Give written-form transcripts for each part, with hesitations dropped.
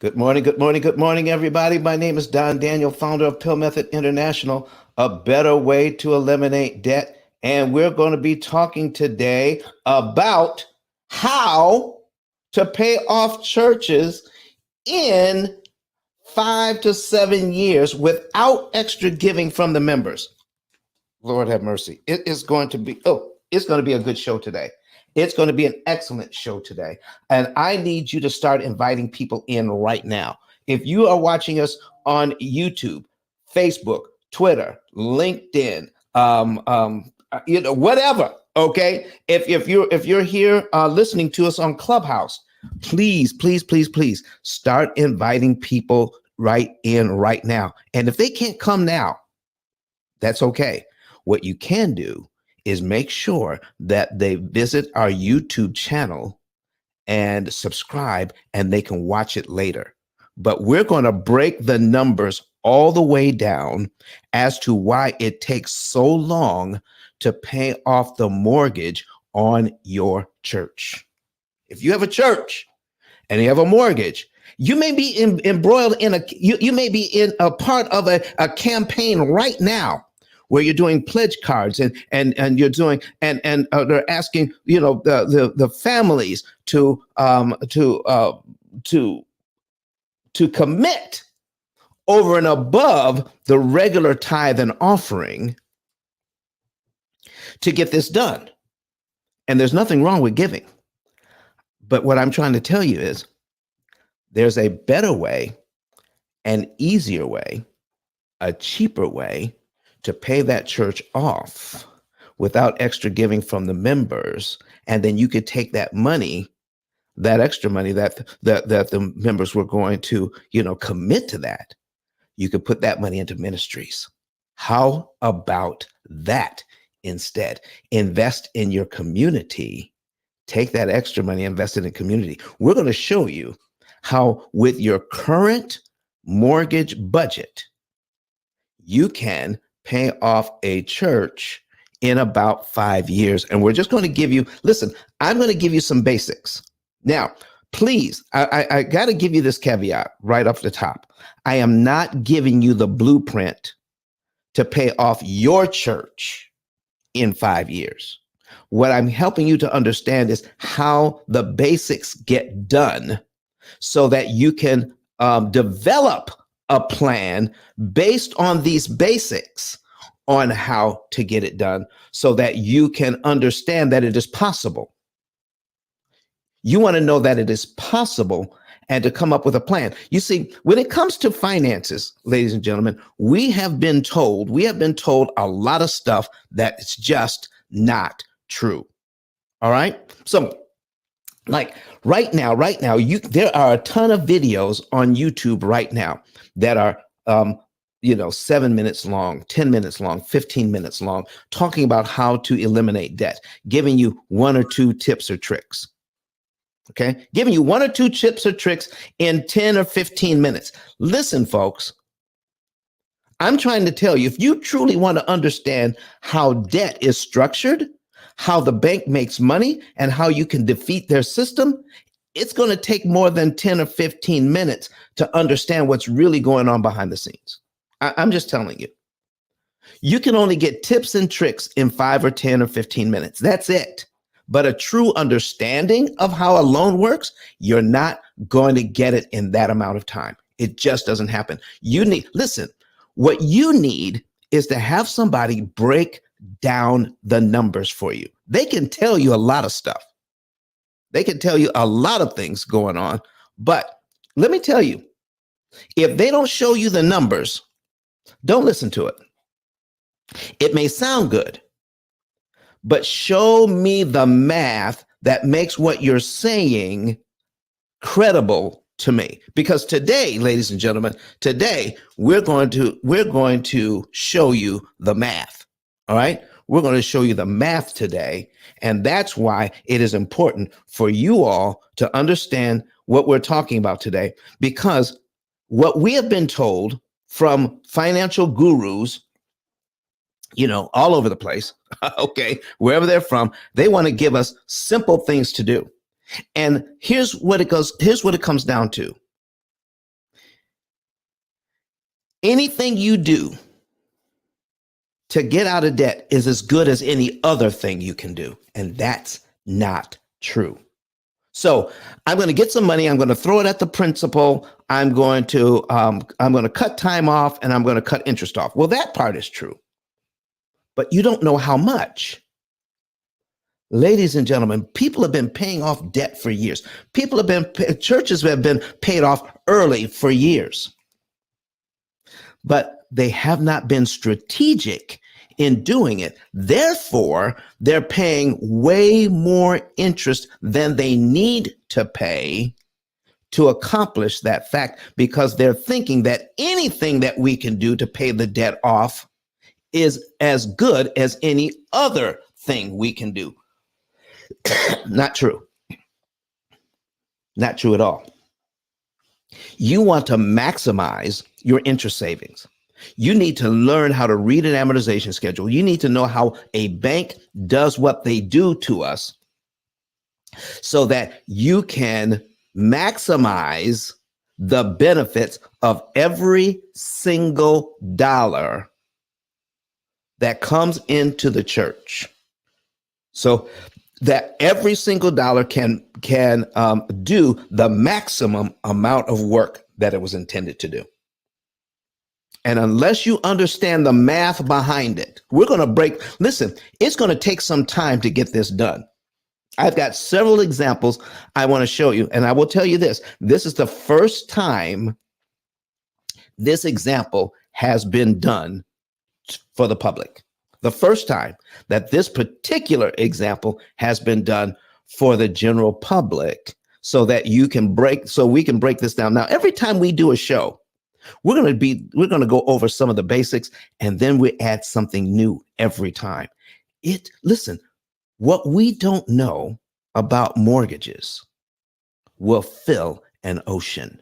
Good morning, good morning, good morning, everybody. My name is Don Daniel, founder of Pill Method International, a better way to eliminate debt. And we're going to be talking today about how to pay off churches in 5 to 7 years without extra giving from the members. Lord have mercy. It's going to be a good show today. It's going to be an excellent show today. And I need you to start inviting people in right now. If you are watching us on YouTube, Facebook, Twitter, LinkedIn, whatever. Okay. If you're here listening to us on Clubhouse, please start inviting people right in right now. And if they can't come now, that's okay. What you can do is make sure that they visit our YouTube channel and subscribe, and they can watch it later. But we're going to break the numbers all the way down as to why it takes so long to pay off the mortgage on your church. If you have a church and you have a mortgage, you may be embroiled in you may be in a part of a campaign right now where you're doing pledge cards and you're doing and they're asking the families to commit over and above the regular tithe and offering to get this done. And there's nothing wrong with giving. But what I'm trying to tell you is there's a better way, an easier way, a cheaper way to pay that church off without extra giving from the members. And then you could take that money, that extra money that the members were going to, commit to that. You could put that money into ministries. How about that instead? Invest in your community. Take that extra money, invest it in community. We're going to show you how with your current mortgage budget, you can pay off a church in about 5 years. And we're just going to give you, I'm going to give you some basics. Now, please, I got to give you this caveat right off the top. I am not giving you the blueprint to pay off your church in 5 years. What I'm helping you to understand is how the basics get done so that you can develop a plan based on these basics on how to get it done so that you can understand that it is possible. You want to know that it is possible and to come up with a plan. You see, when it comes to finances, ladies and gentlemen, we have been told a lot of stuff that is just not true. All right. So like right now, there are a ton of videos on YouTube right now that are, 7 minutes long, 10 minutes long, 15 minutes long, talking about how to eliminate debt, giving you one or two tips or tricks. Okay. Giving you one or two tips or tricks in 10 or 15 minutes. Listen, folks, I'm trying to tell you, if you truly want to understand how debt is structured, how the bank makes money, and how you can defeat their system, it's going to take more than 10 or 15 minutes to understand what's really going on behind the scenes. I'm just telling you. You can only get tips and tricks in 5 or 10 or 15 minutes. That's it. But a true understanding of how a loan works, you're not going to get it in that amount of time. It just doesn't happen. What you need is to have somebody break down the numbers for you. They can tell you a lot of stuff. They can tell you a lot of things going on. But let me tell you, if they don't show you the numbers, don't listen to it. It may sound good, but show me the math that makes what you're saying credible to me. Because today, ladies and gentlemen, we're going to show you the math. All right. We're going to show you the math today. And that's why it is important for you all to understand what we're talking about today, because what we have been told from financial gurus, all over the place, okay, wherever they're from, they want to give us simple things to do. And here's what it comes down to. Anything you do to get out of debt is as good as any other thing you can do. And that's not true. So I'm going to get some money. I'm going to throw it at the principal. I'm going to cut time off, and I'm going to cut interest off. Well, that part is true, but you don't know how much. Ladies and gentlemen, people have been paying off debt for years. Churches have been paid off early for years, but they have not been strategic in doing it. Therefore, they're paying way more interest than they need to pay to accomplish that fact, because they're thinking that anything that we can do to pay the debt off is as good as any other thing we can do. Not true. Not true at all. You want to maximize your interest savings. You need to learn how to read an amortization schedule. You need to know how a bank does what they do to us so that you can maximize the benefits of every single dollar that comes into the church. So that every single dollar can do the maximum amount of work that it was intended to do. And unless you understand the math behind it, listen, it's going to take some time to get this done. I've got several examples I want to show you. And I will tell you this is the first time this example has been done for the public. The first time that this particular example has been done for the general public, so that we can break this down. Now, every time we do a show, we're going to go over some of the basics, and then we add something new every time. Listen, what we don't know about mortgages will fill an ocean.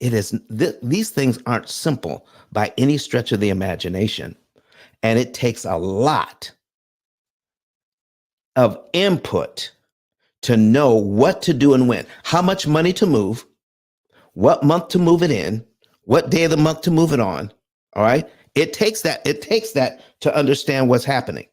These things aren't simple by any stretch of the imagination. And it takes a lot of input to know what to do and when, how much money to move, what month to move it in, what day of the month to move it on. All right. It takes that to understand what's happening.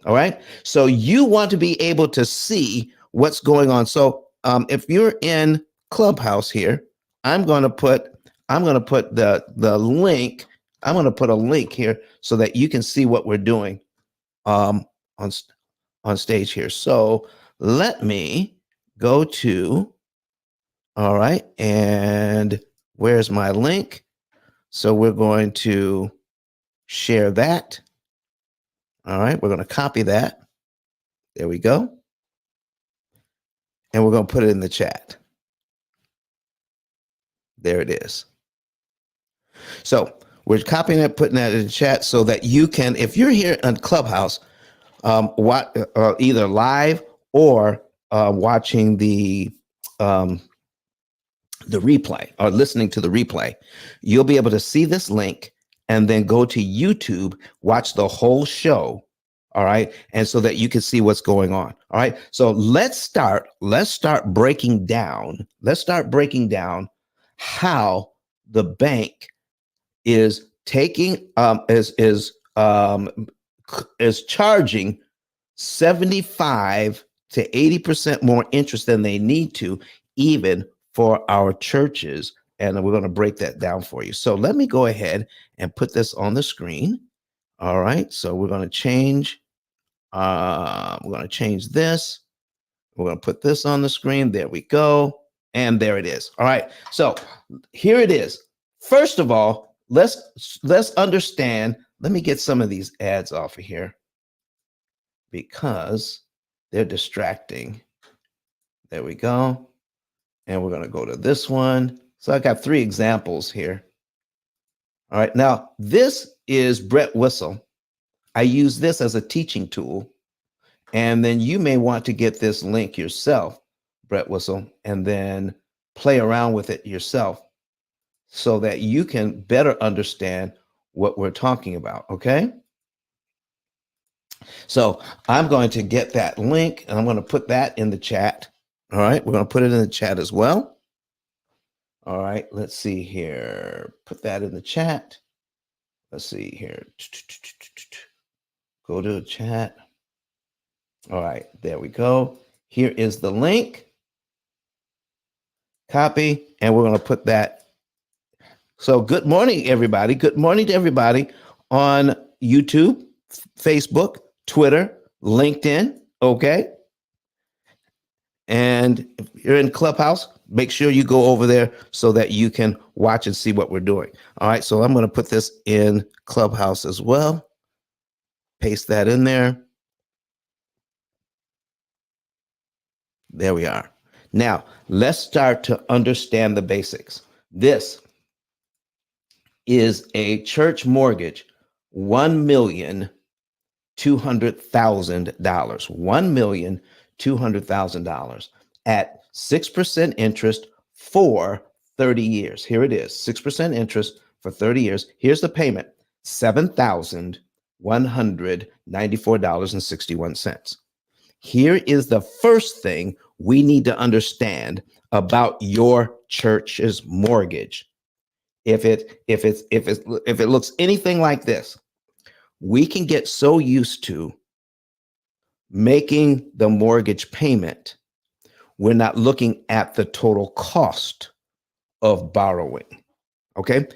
All right. So you want to be able to see what's going on. So if you're in Clubhouse here, I'm going to put the link. I'm going to put a link here so that you can see what we're doing on stage here. So let me go to, all right, and where's my link? So we're going to share that. All right, we're going to copy that. There we go. And we're going to put it in the chat. There it is. So we're copying it, putting that in the chat so that you can, if you're here on Clubhouse, either live or watching the replay or listening to the replay, you'll be able to see this link and then go to YouTube, watch the whole show. All right. And so that you can see what's going on. All right. So let's start breaking down. Let's start breaking down how the bank is taking is charging 75 to 80% more interest than they need to, even for our churches. And we're going to break that down for you. So let me go ahead and put this on the screen. All right. So we're going to change this. We're going to put this on the screen. There we go. And there it is. All right. So here it is. First of all, let's understand. Let me get some of these ads off of here because they're distracting. There we go. And we're going to go to this one. So I got 3 examples here. All right. Now, this is Brett Whistle. I use this as a teaching tool. And then you may want to get this link yourself, Brett Whistle, and then play around with it yourself so that you can better understand what we're talking about. Okay. So I'm going to get that link and I'm going to put that in the chat. All right. We're going to put it in the chat as well. All right, let's see here. Put that in the chat. Let's see here. Go to the chat. All right, there we go. Here is the link. Copy, and we're going to put that. So, good morning, everybody. Good morning to everybody on YouTube, Facebook, Twitter, LinkedIn. Okay. And if you're in Clubhouse, make sure you go over there so that you can watch and see what we're doing. All right. So, I'm going to put this in Clubhouse as well. Paste that in there. There we are. Now, let's start to understand the basics. This is a church mortgage, $1,200,000. $1,200,000 at 6% interest for 30 years. Here it is, 6% interest for 30 years. Here's the payment, $7,194.61. Here is the first thing we need to understand about your church's mortgage. If it looks anything like this, we can get so used to making the mortgage payment, we're not looking at the total cost of borrowing. Okay?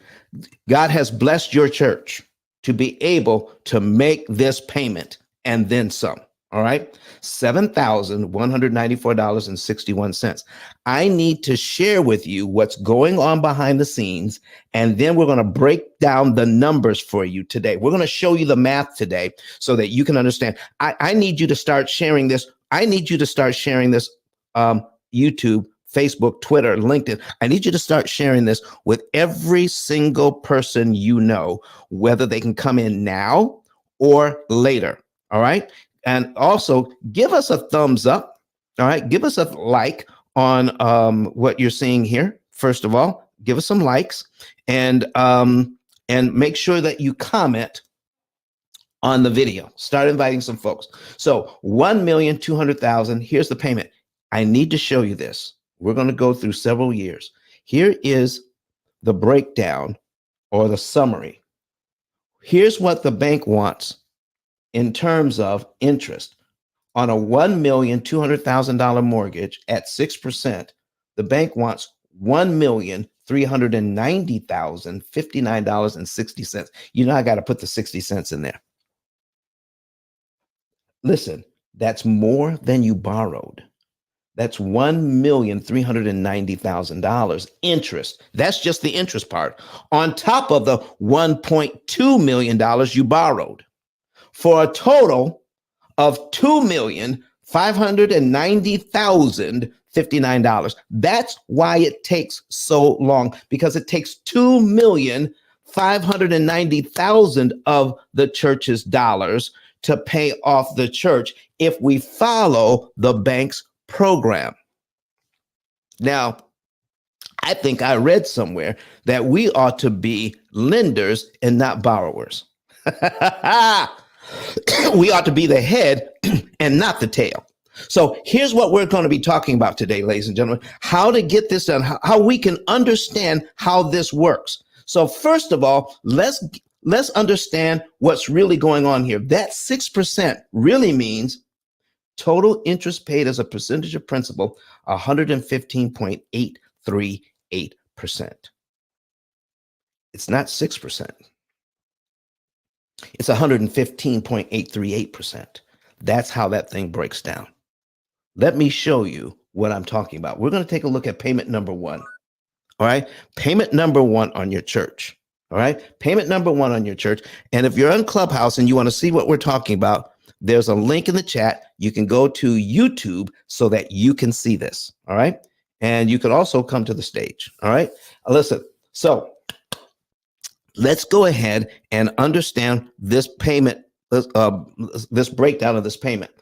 God has blessed your church to be able to make this payment and then some. All right. $7,194.61. I need to share with you what's going on behind the scenes. And then we're going to break down the numbers for you today. We're going to show you the math today so that you can understand. I need you to start sharing this. I need you to start sharing this YouTube, Facebook, Twitter, LinkedIn. I need you to start sharing this with every single person you know, whether they can come in now or later. All right. And also give us a thumbs up. All right. Give us a like on what you're seeing here. First of all, give us some likes and make sure that you comment on the video. Start inviting some folks. So 1,200,000. Here's the payment. I need to show you this. We're going to go through several years. Here is the breakdown or the summary. Here's what the bank wants in terms of interest. On a $1,200,000 mortgage at 6%, the bank wants $1,390,059.60. You know, I got to put the 60 cents in there. Listen, that's more than you borrowed. That's $1,390,000 interest. That's just the interest part on top of the $1.2 million you borrowed for a total of $2,590,059. That's why it takes so long, because it takes $2,590,000 of the church's dollars to pay off the church if we follow the bank's program. Now, I think I read somewhere that we ought to be lenders and not borrowers. We ought to be the head and not the tail. So here's what we're going to be talking about today, ladies and gentlemen, how to get this done, how we can understand how this works. So first of all, let's understand what's really going on here. That 6% really means total interest paid as a percentage of principal, 115.838%. It's not 6%. It's 115.838%. That's how that thing breaks down. Let me show you what I'm talking about. We're going to take a look at payment number one. All right. Payment number one on your church. All right. Payment number one on your church. And if you're on Clubhouse and you want to see what we're talking about, there's a link in the chat. You can go to YouTube so that you can see this. All right. And you can also come to the stage. All right. Listen. So let's go ahead and understand this payment, this breakdown of this payment.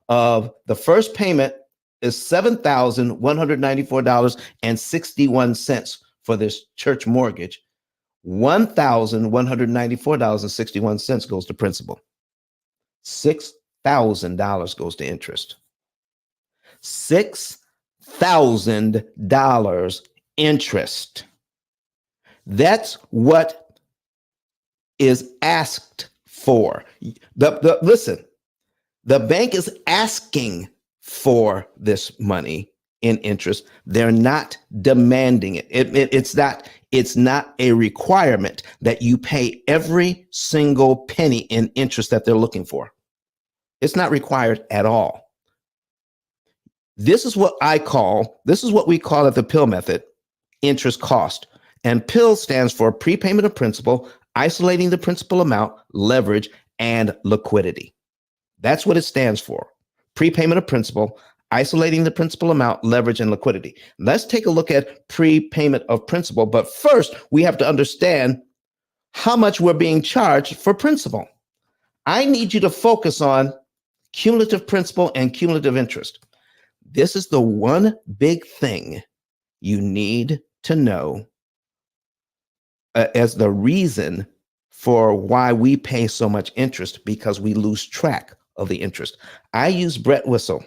Of the first payment is $7,194.61 for this church mortgage. $1,194.61 goes to principal. $6,000 goes to interest. $6,000 interest. That's what is asked for. Listen, the bank is asking for this money in interest. They're not demanding it. It's not a requirement that you pay every single penny in interest that they're looking for. It's not required at all. This is what we call at the P.I.L.L method, interest cost. And P.I.L.L stands for prepayment of principal, isolating the principal amount, leverage, and liquidity. That's what it stands for. Prepayment of principal, isolating the principal amount, leverage, and liquidity. Let's take a look at prepayment of principal. But first, we have to understand how much we're being charged for principal. I need you to focus on cumulative principal and cumulative interest. This is the one big thing you need to know as the reason for why we pay so much interest, because we lose track of the interest. I use Brett Whistle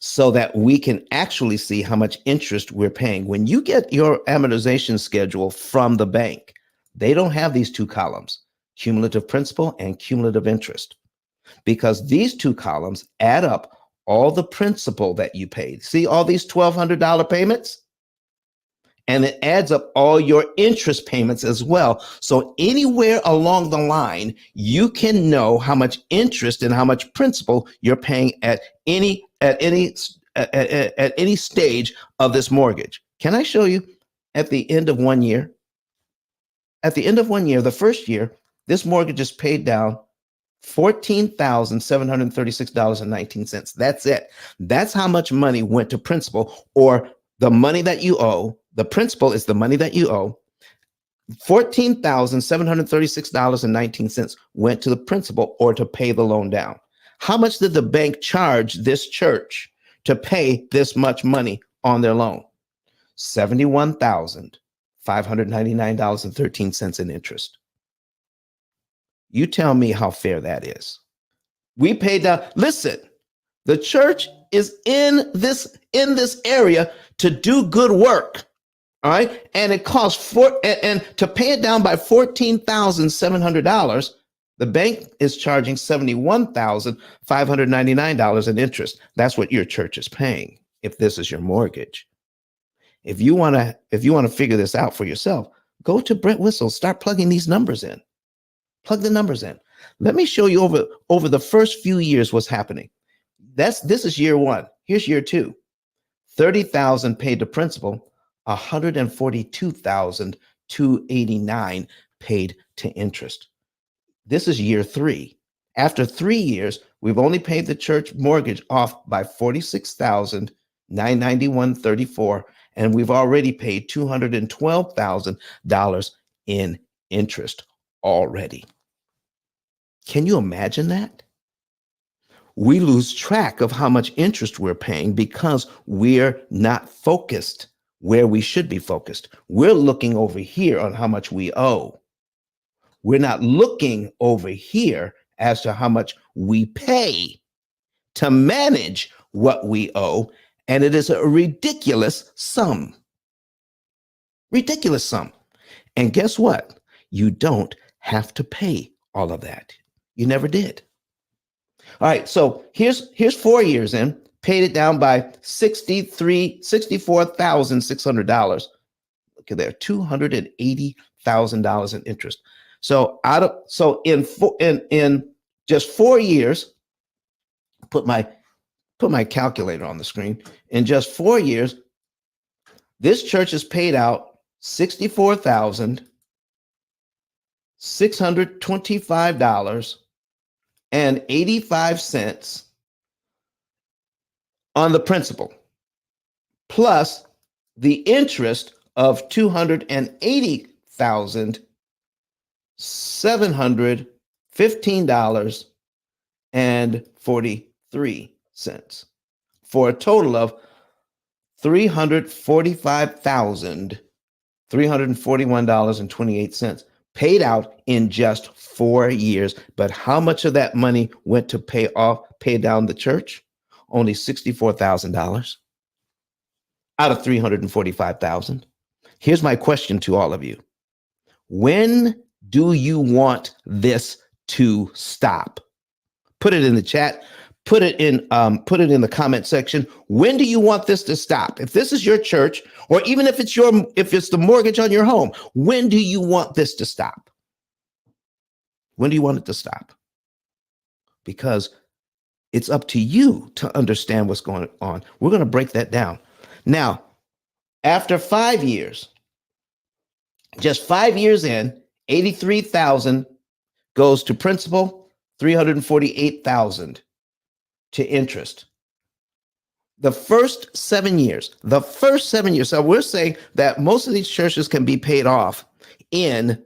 so that we can actually see how much interest we're paying. When you get your amortization schedule from the bank, they don't have these two columns, cumulative principal and cumulative interest, because these two columns add up all the principal that you paid. See all these $1,200 payments? And it adds up all your interest payments as well. So anywhere along the line, you can know how much interest and how much principal you're paying at any stage of this mortgage. Can I show you at the end of 1 year? At the end of 1 year, the first year, this mortgage is paid down $14,736.19. That's it. That's how much money went to principal, or the money that you owe. The principal is the money that you owe. $14,736.19 went to the principal, or to pay the loan down. How much did the bank charge this church to pay this much money on their loan? $71,599.13 in interest. You tell me how fair that is. We paid down. Listen, the church is in this area to do good work. All right. And it costs and to pay it down by $14,700, the bank is charging $71,599 in interest. That's what your church is paying if this is your mortgage. If you want to figure this out for yourself, go to Brett Whistle, start plugging these numbers in. Plug the numbers in. Let me show you over the first few years what's happening. This is year one. Here's year two. $30,000 paid to principal, $142,289 paid to interest. This is year three. After 3 years, we've only paid the church mortgage off by $46,991.34, and we've already paid $212,000 in interest already. Can you imagine that? We lose track of how much interest we're paying because we're not focused where we should be focused. We're looking over here on how much we owe. We're not looking over here as to how much we pay to manage what we owe. And it is a ridiculous sum. Ridiculous sum. And guess what? You don't have to pay all of that. You never did. All right, so here's 4 years in, paid it down by $64,600. Look at there, $280,000 in interest. So in just 4 years, put my calculator on the screen. In just 4 years, this church has paid out $64,625.85 on the principal, plus the interest of $280,715.43, for a total of $345,341.28 paid out in just 4 years. But how much of that money went to pay down the church? Only $64,000. out of 345,000. Here's my question to all of you. When do you want this to stop? Put it in the chat. Put it in the comment section. When do you want this to stop? If this is your church, or even if it's the mortgage on your home, when do you want this to stop? When do you want it to stop? Because it's up to you to understand what's going on. We're going to break that down. Now, after 5 years, just 5 years in, 83,000 goes to principal, 348,000 to interest. The first 7 years, so we're saying that most of these churches can be paid off in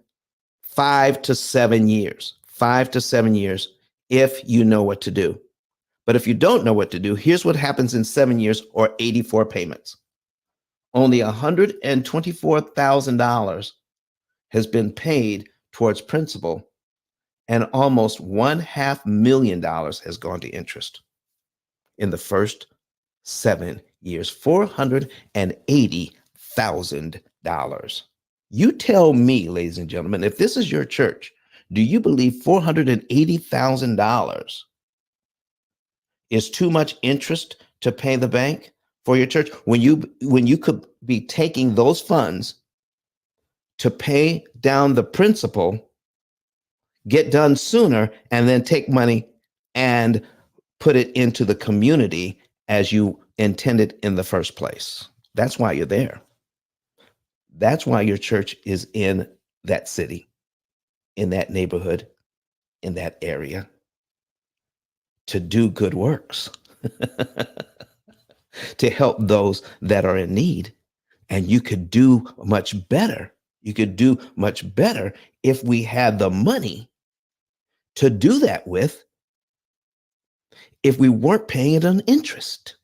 5 to 7 years, 5 to 7 years, if you know what to do. But if you don't know what to do, here's what happens in 7 years or 84 payments. Only $124,000 has been paid towards principal, and almost $500,000 has gone to interest in the first 7 years. $480,000. You tell me, ladies and gentlemen, if this is your church, do you believe $480,000 is too much interest to pay the bank for your church when you could be taking those funds to pay down the principal, get done sooner, and then take money and put it into the community as you intended in the first place? That's why you're there. That's why your church is in that city, in that neighborhood, in that area, to do good works, to help those that are in need. And you could do much better. You could do much better if we had the money to do that with, if we weren't paying it on interest.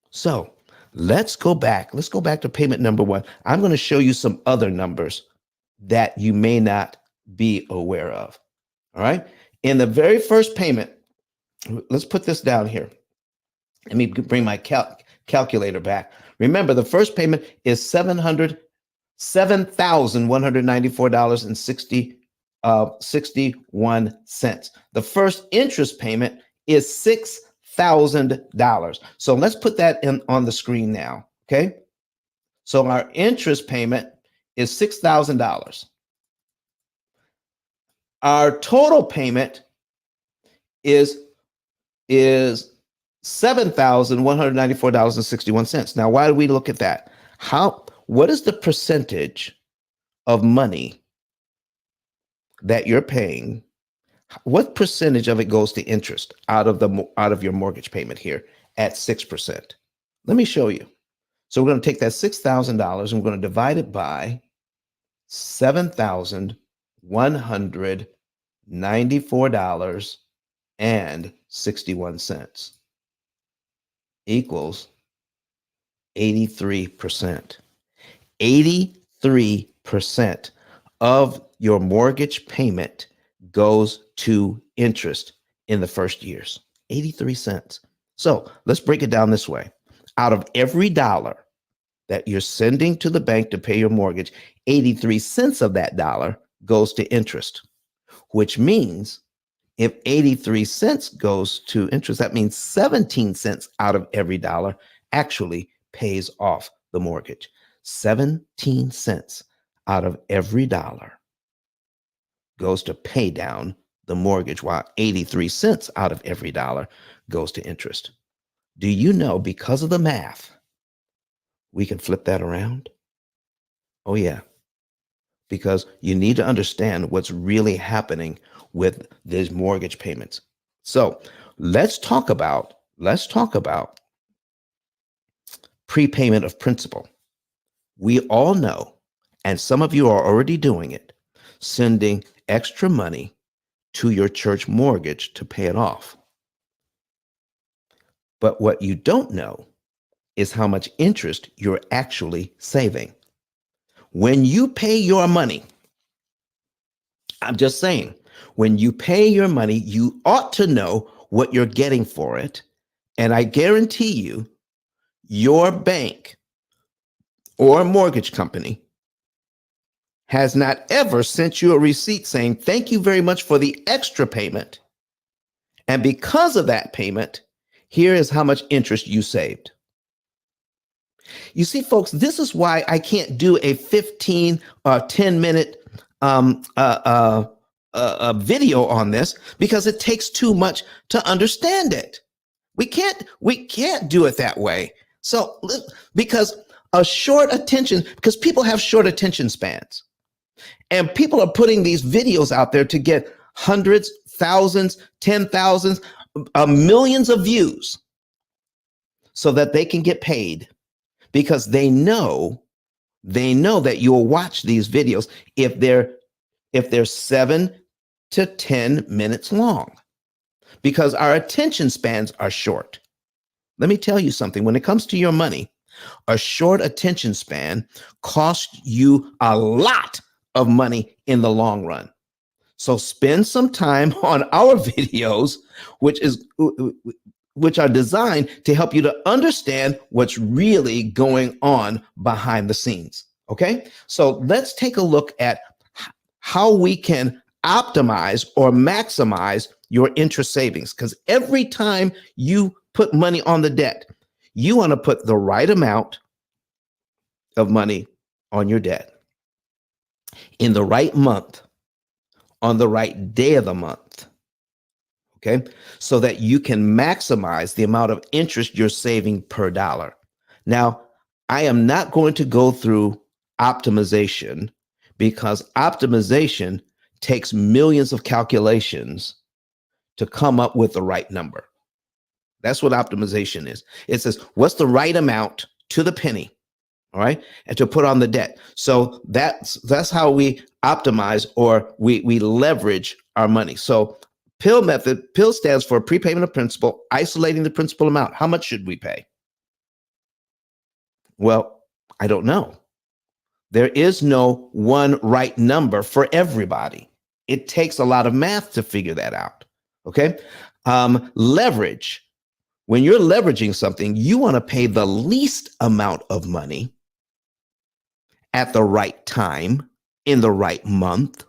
So let's go back. Let's go back to payment number 1. I'm going to show you some other numbers that you may not be aware of. All right. In the very first payment, let's put this down here. Let me bring my calculator back. Remember, the first payment is $7,194.61. The first interest payment is $6,000. So let's put that on the screen now. Okay. So our interest payment is $6,000. Our total payment is $7,194.61. Now, why do we look at that? What is the percentage of money that you're paying? What percentage of it goes to interest out of your mortgage payment here at 6%? Let me show you. So we're going to take that $6,000 and we're going to divide it by $7,194.61 equals 83%. 83% of your mortgage payment goes to interest in the first years. 83 cents. So let's break it down this way. Out of every dollar that you're sending to the bank to pay your mortgage, 83 cents of that dollar goes to interest, which means if 83 cents goes to interest, that means 17 cents out of every dollar actually pays off the mortgage. 17 cents out of every dollar goes to pay down the mortgage, while 83 cents out of every dollar goes to interest. Do you know, because of the math, we can flip that around? Oh, yeah. Because you need to understand what's really happening with these mortgage payments. So let's talk about prepayment of principal. We all know, and some of you are already doing it, sending extra money to your church mortgage to pay it off. But what you don't know is how much interest you're actually saving. When you pay your money, I'm just saying, when you pay your money, you ought to know what you're getting for it. And I guarantee you, your bank or mortgage company has not ever sent you a receipt saying, thank you very much for the extra payment. And because of that payment, here is how much interest you saved. You see, folks, this is why I can't do a 15 or 10-minute video on this, because it takes too much to understand it. We can't do it that way. So, because because people have short attention spans, and people are putting these videos out there to get hundreds, thousands, 10,000s, millions of views so that they can get paid, because they know that you'll watch these videos if they're 7 to 10 minutes long, because our attention spans are short. Let me tell you something. When it comes to your money, a short attention span costs you a lot of money in the long run. So spend some time on our videos, which are designed to help you to understand what's really going on behind the scenes. Okay, so let's take a look at how we can optimize or maximize your interest savings. Because every time you put money on the debt, you want to put the right amount of money on your debt in the right month, on the right day of the month. Okay, so that you can maximize the amount of interest you're saving per dollar. Now, I am not going to go through optimization, because optimization takes millions of calculations to come up with the right number. That's what optimization is. It says, what's the right amount to the penny? All right, and to put on the debt. So that's how we optimize, or we leverage our money. So P.I.L.L method, P.I.L.L stands for prepayment of principal, isolating the principal amount. How much should we pay? Well, I don't know. There is no one right number for everybody. It takes a lot of math to figure that out. Okay. Leverage. When you're leveraging something, you want to pay the least amount of money at the right time, in the right month,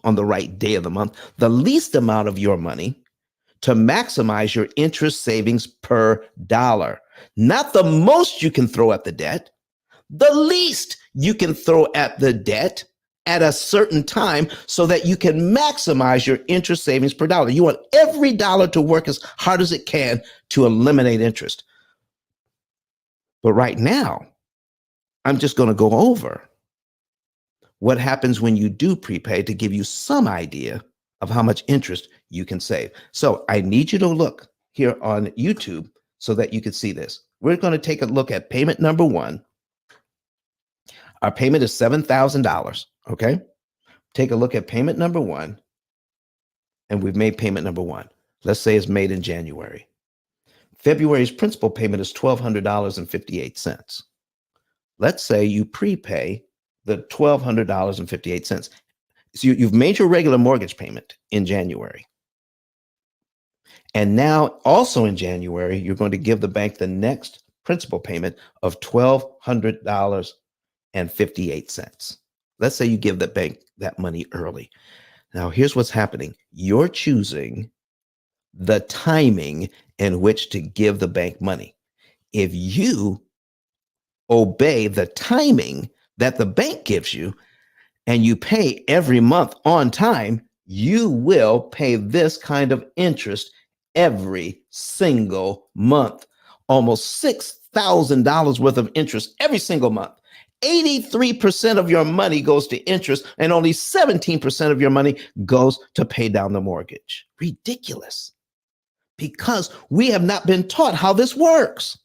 on the right day of the month, the least amount of your money to maximize your interest savings per dollar. Not the most you can throw at the debt, the least you can throw at the debt at a certain time, so that you can maximize your interest savings per dollar. You want every dollar to work as hard as it can to eliminate interest. But right now, I'm just going to go over what happens when you do prepay to give you some idea of how much interest you can save. So I need you to look here on YouTube so that you can see this. We're going to take a look at payment number 1. Our payment is $7,000. Okay. Take a look at payment number 1. And we've made payment number 1. Let's say it's made in January. February's principal payment is $1,200.58. Let's say you prepay the $1,200.58. So you've made your regular mortgage payment in January. And now also in January, you're going to give the bank the next principal payment of $1,200.58. Let's say you give the bank that money early. Now, here's what's happening. You're choosing the timing in which to give the bank money. If you obey the timing that the bank gives you, and you pay every month on time, you will pay this kind of interest every single month. Almost $6,000 worth of interest every single month. 83% of your money goes to interest, and only 17% of your money goes to pay down the mortgage. Ridiculous. Because we have not been taught how this works.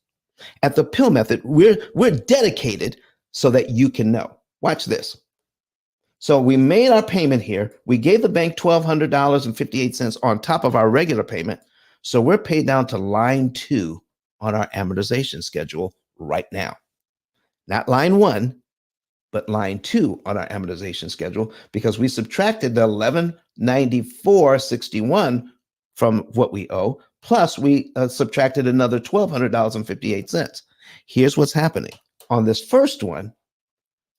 At the P.I.L.L method, we're dedicated so that you can know. Watch this. So we made our payment here. We gave the bank $1,200.58 on top of our regular payment. So we're paid down to line 2 on our amortization schedule right now. Not line 1, but line 2 on our amortization schedule, because we subtracted the $1,194.61 from what we owe, plus we subtracted another $1,200.58. Here's what's happening. On this first one,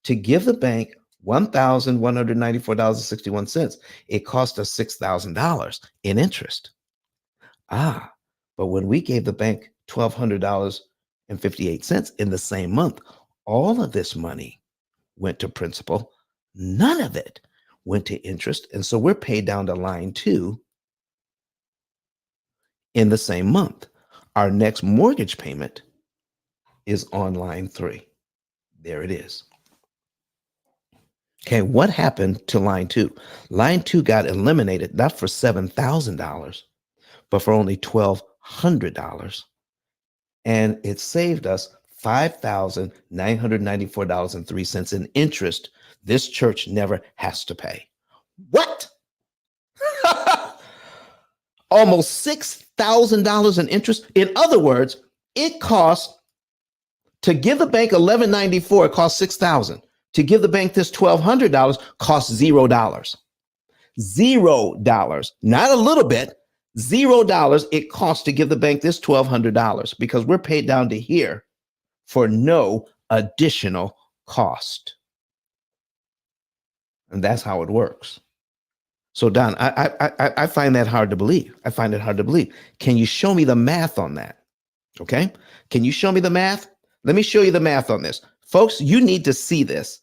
to give the bank $1,194.61, it cost us $6,000 in interest. But when we gave the bank $1,200.58 in the same month, all of this money went to principal. None of it went to interest. And so we're paid down to line 2 in the same month. Our next mortgage payment is on line 3. There it is. Okay, what happened to line 2? Line 2 got eliminated, not for $7,000, but for only $1,200. And it saved us $5,994.03 in interest this church never has to pay. What? Almost $6,000 in interest. In other words, it costs to give the bank $1,194, it costs $6,000. To give the bank this $1,200 costs $0. $0. Not a little bit. $0 it costs to give the bank this $1,200 because we're paid down to here for no additional cost. And that's how it works. So Don, I find that hard to believe. I find it hard to believe. Can you show me the math on that? Okay. Can you show me the math? Let me show you the math on this. Folks, you need to see this.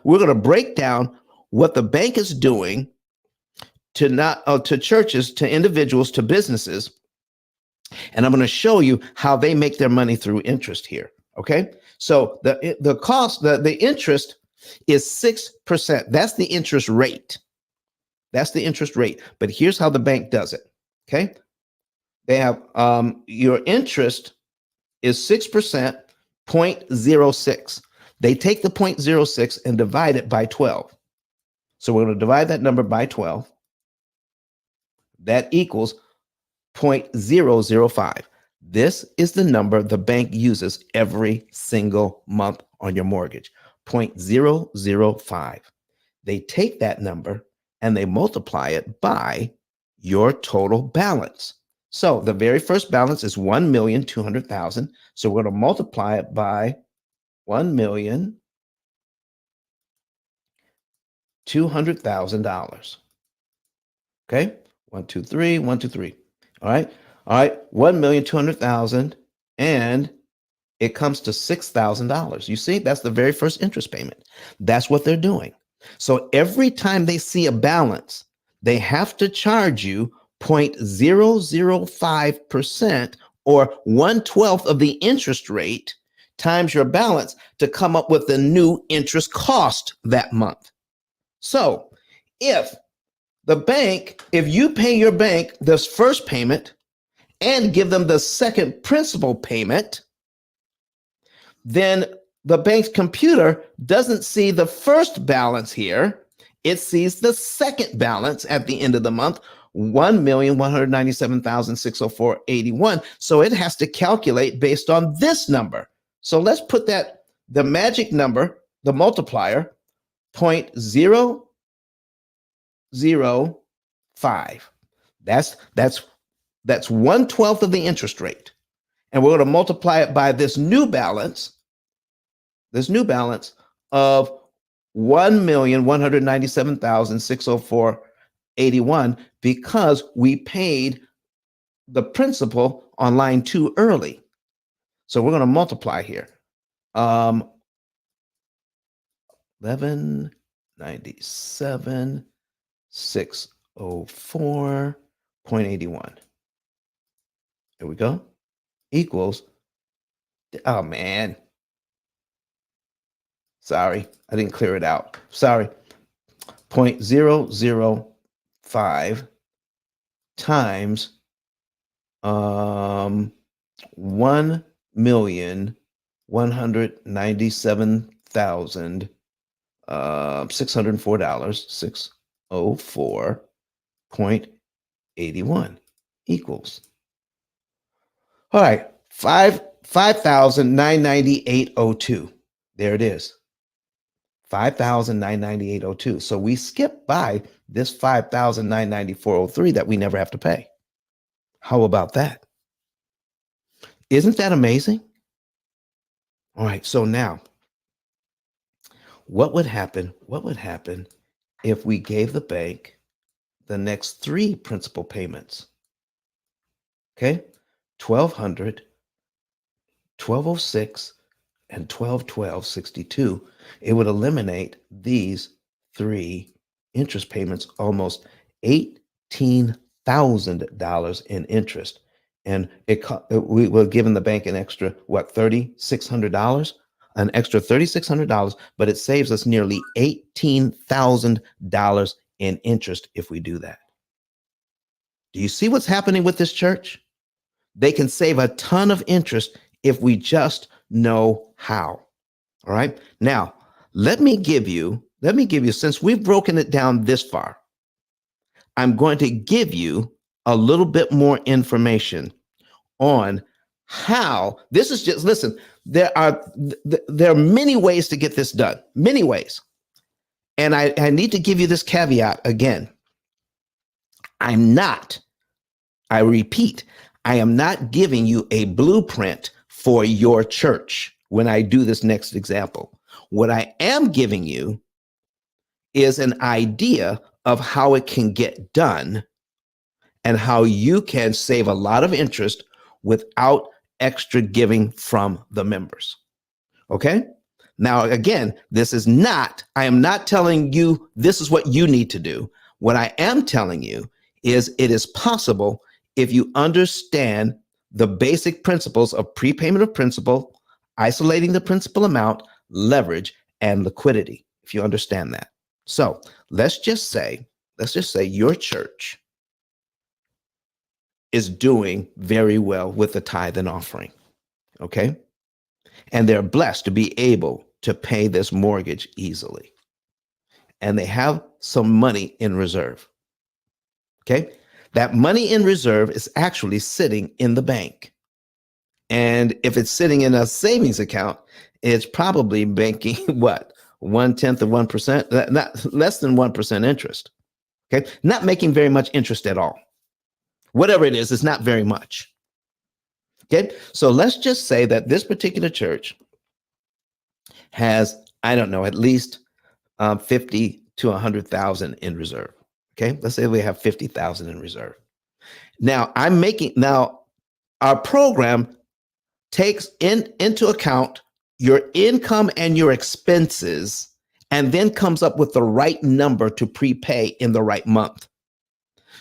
We're going to break down what the bank is doing to churches, to individuals, to businesses. And I'm going to show you how they make their money through interest here. Okay. So the cost, the interest is 6%. That's the interest rate. That's the interest rate. But here's how the bank does it. Okay. They have your interest is 6%, 0.06. They take the 0.06 and divide it by 12. So we're going to divide that number by 12. That equals 0.005. This is the number the bank uses every single month on your mortgage, 0.005. They take that number and they multiply it by your total balance. So the very first balance is $1,200,000. So we're going to multiply it by $1,200,000. Okay, 1, 2, 3, 1, 2, 3. All right, 1,200,000, and it comes to $6,000. You see, that's the very first interest payment. That's what they're doing. So every time they see a balance, they have to charge you 0.005% or 1/12 of the interest rate times your balance to come up with the new interest cost that month. So if you pay your bank this first payment and give them the second principal payment, then the bank's computer doesn't see the first balance here. It sees the second balance at the end of the month, $1,197,604.81. So it has to calculate based on this number. So let's put the magic number, the multiplier, 0.005. That's 1/12 of the interest rate. And we're going to multiply it by this new balance of $1,197,604.81 because we paid the principal on line 2 early. So we're going to multiply here. 1,197,604.81. There we go. Equals, oh man. Sorry, I didn't clear it out. Sorry. 0.005 times 1,197,604, $604.81 equals. All right, 5,998.02. There it is. 5,998.02. So we skip by this 5,994.03 that we never have to pay. How about that? Isn't that amazing? All right. So now, what would happen? What would happen if we gave the bank the next three principal payments? Okay. 1200, 1206, and 1212.62. It would eliminate these three interest payments, almost $18,000 in interest. And we were giving the bank an extra, what, $3,600? An extra $3,600, but it saves us nearly $18,000 in interest if we do that. Do you see what's happening with this church? They can save a ton of interest if we just know how. All right. Now, let me give you, since we've broken it down this far, I'm going to give you a little bit more information on how this is just, listen, there are many ways to get this done, many ways. And I need to give you this caveat again. I repeat, I am not giving you a blueprint for your church when I do this next example. What I am giving you is an idea of how it can get done and how you can save a lot of interest without extra giving from the members. Okay? Now, again, I am not telling you this is what you need to do. What I am telling you is it is possible if you understand the basic principles of prepayment of principal, isolating the principal amount, leverage, and liquidity, if you understand that. So let's just say your church is doing very well with the tithe and offering, okay? And they're blessed to be able to pay this mortgage easily. And they have some money in reserve, okay? That money in reserve is actually sitting in the bank. And if it's sitting in a savings account, it's probably banking what? 0.1%, not less than 1% interest. Okay. Not making very much interest at all. Whatever it is, it's not very much. Okay. So let's just say that this particular church has, I don't know, at least 50 to 100,000 in reserve. Okay. Let's say we have 50,000 in reserve. Now our program takes into account your income and your expenses, and then comes up with the right number to prepay in the right month.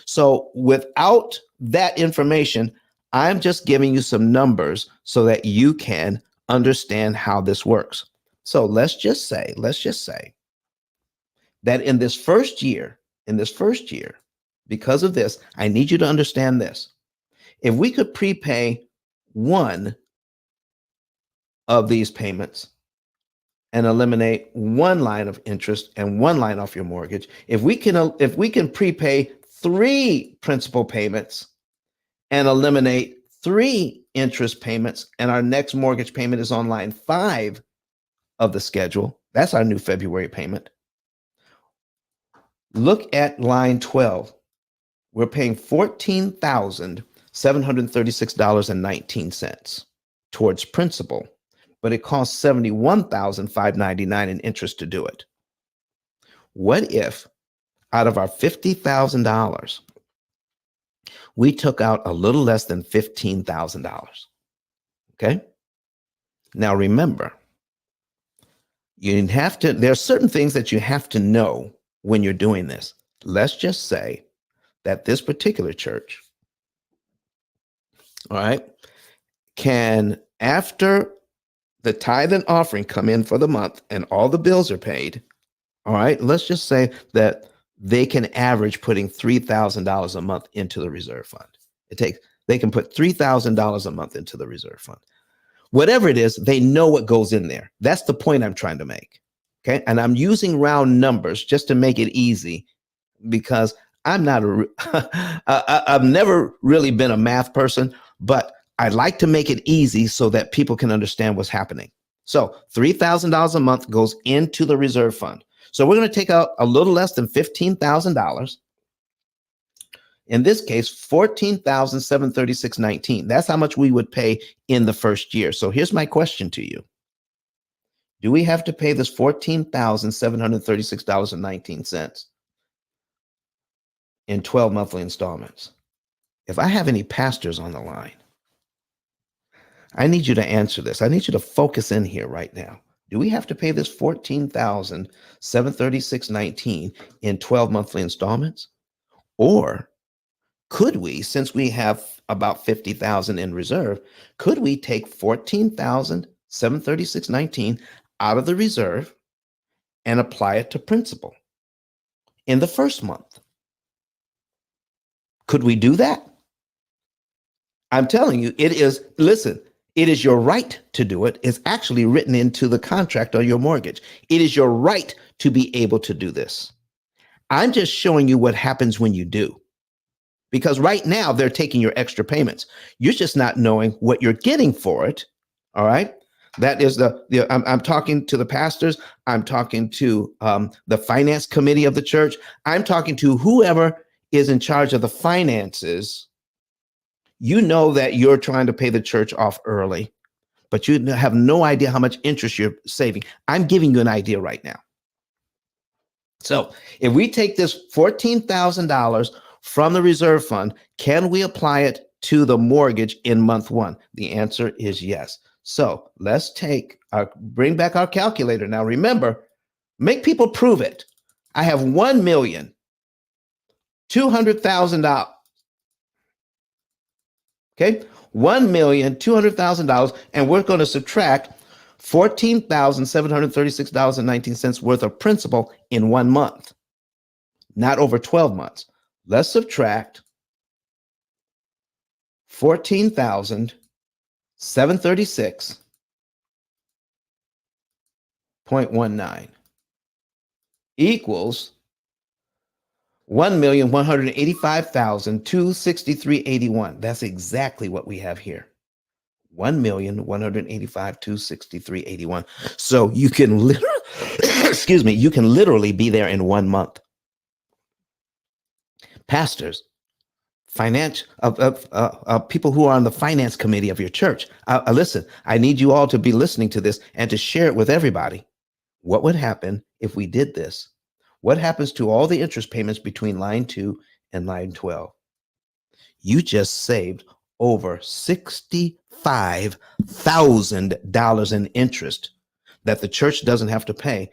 So without that information, I'm just giving you some numbers so that you can understand how this works. So let's just say that in this first year, because of this, I need you to understand this. If we could prepay one of these payments and eliminate one line of interest and one line off your mortgage, if we can prepay three principal payments and eliminate three interest payments, and our next mortgage payment is on line 5 of the schedule, that's our new February payment. Look at line 12. We're paying $14,736.19 towards principal, but it costs $71,599 in interest to do it. What if out of our $50,000, we took out a little less than $15,000? Okay. Now remember, there are certain things that you have to know when you're doing this. Let's just say that this particular church, all right, can, after the tithe and offering come in for the month and all the bills are paid, all right, let's just say that they can average putting $3,000 a month into the reserve fund. They can put $3,000 a month into the reserve fund. Whatever it is, they know what goes in there. That's the point I'm trying to make. Okay. And I'm using round numbers just to make it easy, because I've never really been a math person, but I like to make it easy so that people can understand what's happening. So $3,000 a month goes into the reserve fund. So we're going to take out a little less than $15,000. In this case, $14,736.19. That's how much we would pay in the first year. So here's my question to you. Do we have to pay this $14,736.19 in 12 monthly installments? If I have any pastors on the line, I need you to answer this. I need you to focus in here right now. Do we have to pay this $14,736.19 in 12 monthly installments? Or could we, since we have about 50,000 in reserve, could we take 14,736.19 out of the reserve and apply it to principal in the first month? Could we do that? I'm telling you, it is, listen, it is your right to do it. It's actually written into the contract on your mortgage. It is your right to be able to do this. I'm just showing you what happens when you do. Because right now they're taking your extra payments. You're just not knowing what you're getting for it. All right. That is I'm talking to the pastors. I'm talking to the finance committee of the church. I'm talking to whoever is in charge of the finances. You know that you're trying to pay the church off early, but you have no idea how much interest you're saving. I'm giving you an idea right now. So if we take this $14,000 from the reserve fund, can we apply it to the mortgage in month one? The answer is yes. So let's bring back our calculator. Now remember, make people prove it. I have $1,200,000. Okay, $1,200,000, and we're going to subtract $14,736.19 worth of principal in 1 month, not over 12 months. Let's subtract 14,736.19 equals 1,185,263.81. That's exactly what we have here. 1,185,263.81. So you can literally, excuse me, you can literally be there in 1 month. Pastors, finance people who are on the finance committee of your church, listen, I need you all to be listening to this and to share it with everybody. What would happen if we did this? What happens to all the interest payments between line 2 and line 12? You just saved over $65,000 in interest that the church doesn't have to pay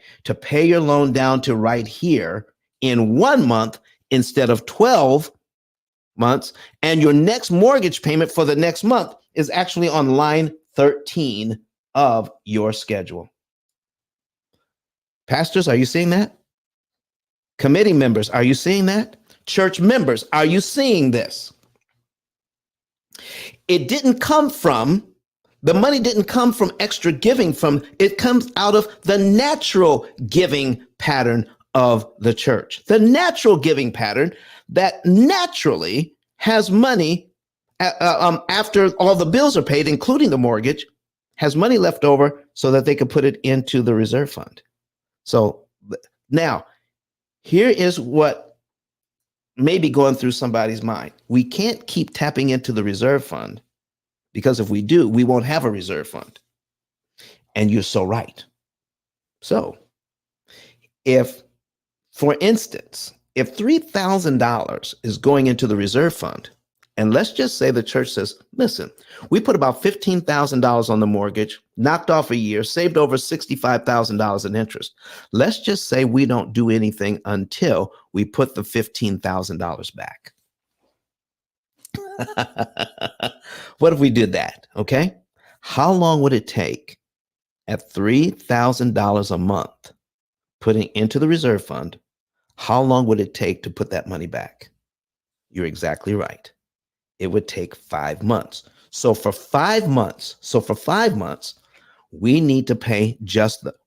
your loan down to right here in 1 month instead of 12 months. And your next mortgage payment for the next month is actually on line 13 of your schedule. Pastors, are you seeing that? Committee members, are you seeing that? Church members, are you seeing this? It didn't come from, the money didn't come from extra giving it comes out of the natural giving pattern of the church. The natural giving pattern that naturally has money after all the bills are paid, including the mortgage, has money left over so that they can put it into the reserve fund. So now, here is what may be going through somebody's mind. We can't keep tapping into the reserve fund because if we do, we won't have a reserve fund. And you're so right. So if, for instance, if $3,000 is going into the reserve fund, and let's just say the church says, listen, we put about $15,000 on the mortgage, knocked off a year, saved over $65,000 in interest. Let's just say we don't do anything until we put the $15,000 back. What if we did that? Okay. How long would it take at $3,000 a month putting into the reserve fund? How long would it take to put that money back? You're exactly right. It would take 5 months. So for 5 months, we need to pay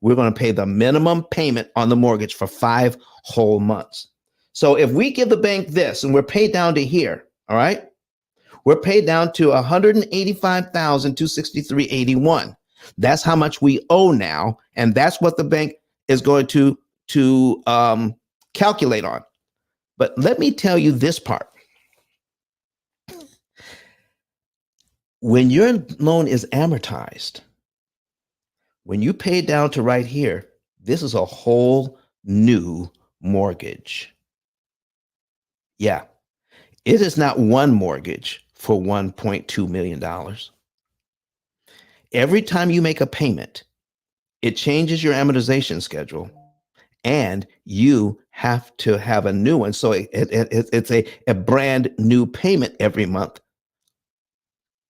we're going to pay the minimum payment on the mortgage for 5 whole months. So if we give the bank this and we're paid down to here, all right, we're paid down to $185,263.81. That's how much we owe now. And that's what the bank is going to calculate on. But let me tell you this part. When your loan is amortized, When you pay down to right here, this is a whole new mortgage. Yeah, it is not one mortgage for $1.2 million. Every time you make a payment, it changes your amortization schedule and you have to have a new one. So it's a brand new payment every month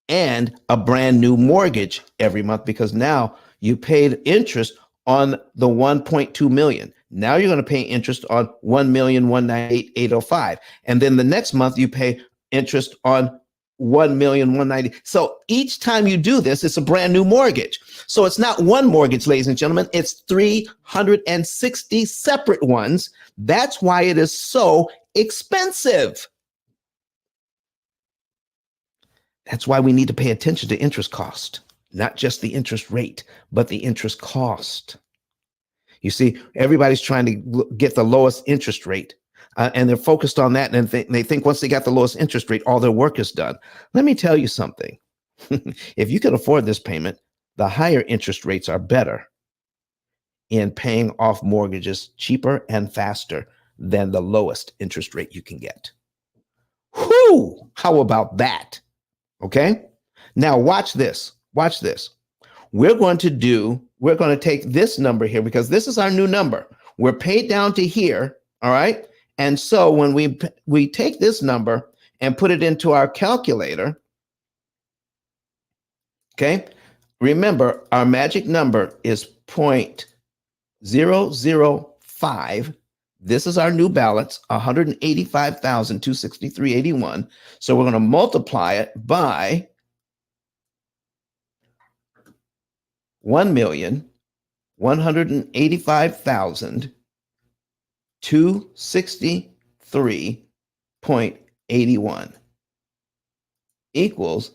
and a brand new mortgage every month because now you paid interest on the 1.2 million. Now you're going to pay interest on 1,198,805. And then the next month you pay interest on 1,190. So each time you do this, it's a brand new mortgage. So it's not one mortgage, ladies and gentlemen, it's 360 separate ones. That's why it is so expensive. That's why we need to pay attention to interest cost, not just the interest rate, but the interest cost. You see, everybody's trying to get the lowest interest rate, and they're focused on that. And they think once they got the lowest interest rate, all their work is done. Let me tell you something. If you can afford this payment, the higher interest rates are better in paying off mortgages cheaper and faster than the lowest interest rate you can get. Whew! How about that? Okay. Now watch this. Watch this. We're going to take this number here because this is our new number. We're paid down to here. All right. And so when we take this number and put it into our calculator, okay, remember our magic number is 0.005. This is our new balance, 185,263.81. So we're going to multiply it by 1,185,263.81 equals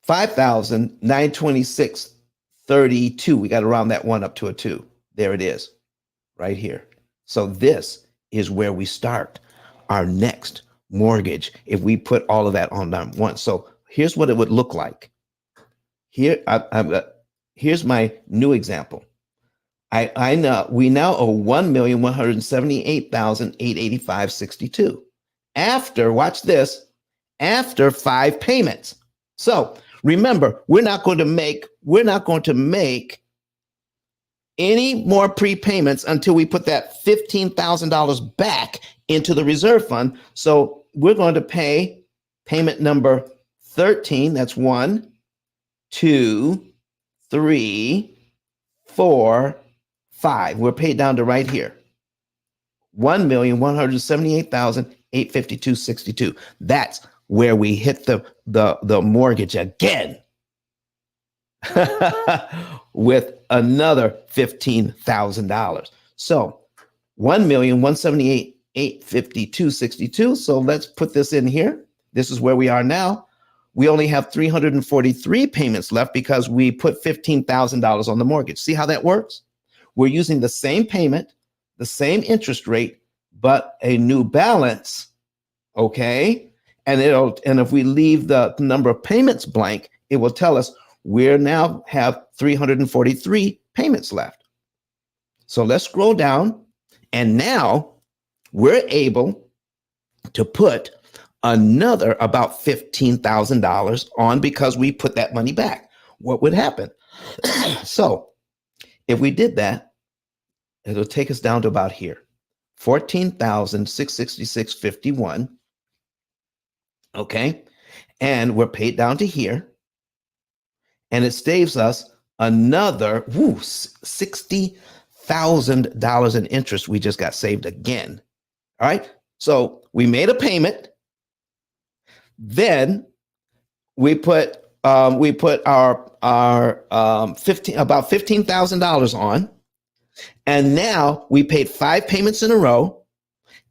5,926.32. We got to round that one up to a 2. There it is, right here. So this is where we start our next mortgage if we put all of that on down once. So here's what it would look like. Here's my new example. I know we now owe 1,178,885.62 after, watch this, after 5 payments. So remember, we're not going to make any more prepayments until we put that $15,000 back into the reserve fund. So we're going to pay payment number 13. That's 1, 2, 3, 4, 5. We're paid down to right here. 1,178,852.62. That's where we hit the mortgage again. With another $15,000. So 1,178,852.62. So let's put this in here. This is where we are now. We only have 343 payments left because we put $15,000 on the mortgage. See how that works? We're using the same payment, the same interest rate, but a new balance. Okay. And if we leave the number of payments blank, it will tell us we now have 343 payments left. So let's scroll down. And now we're able to put another about $15,000 on because we put that money back. What would happen? So if we did that, it'll take us down to about here, 14,666.51. Okay. And we're paid down to here. And it saves us another $60,000 in interest. We just got saved again. All right. So we made a payment. Then we put our about $15,000 on, and now we paid 5 payments in a row,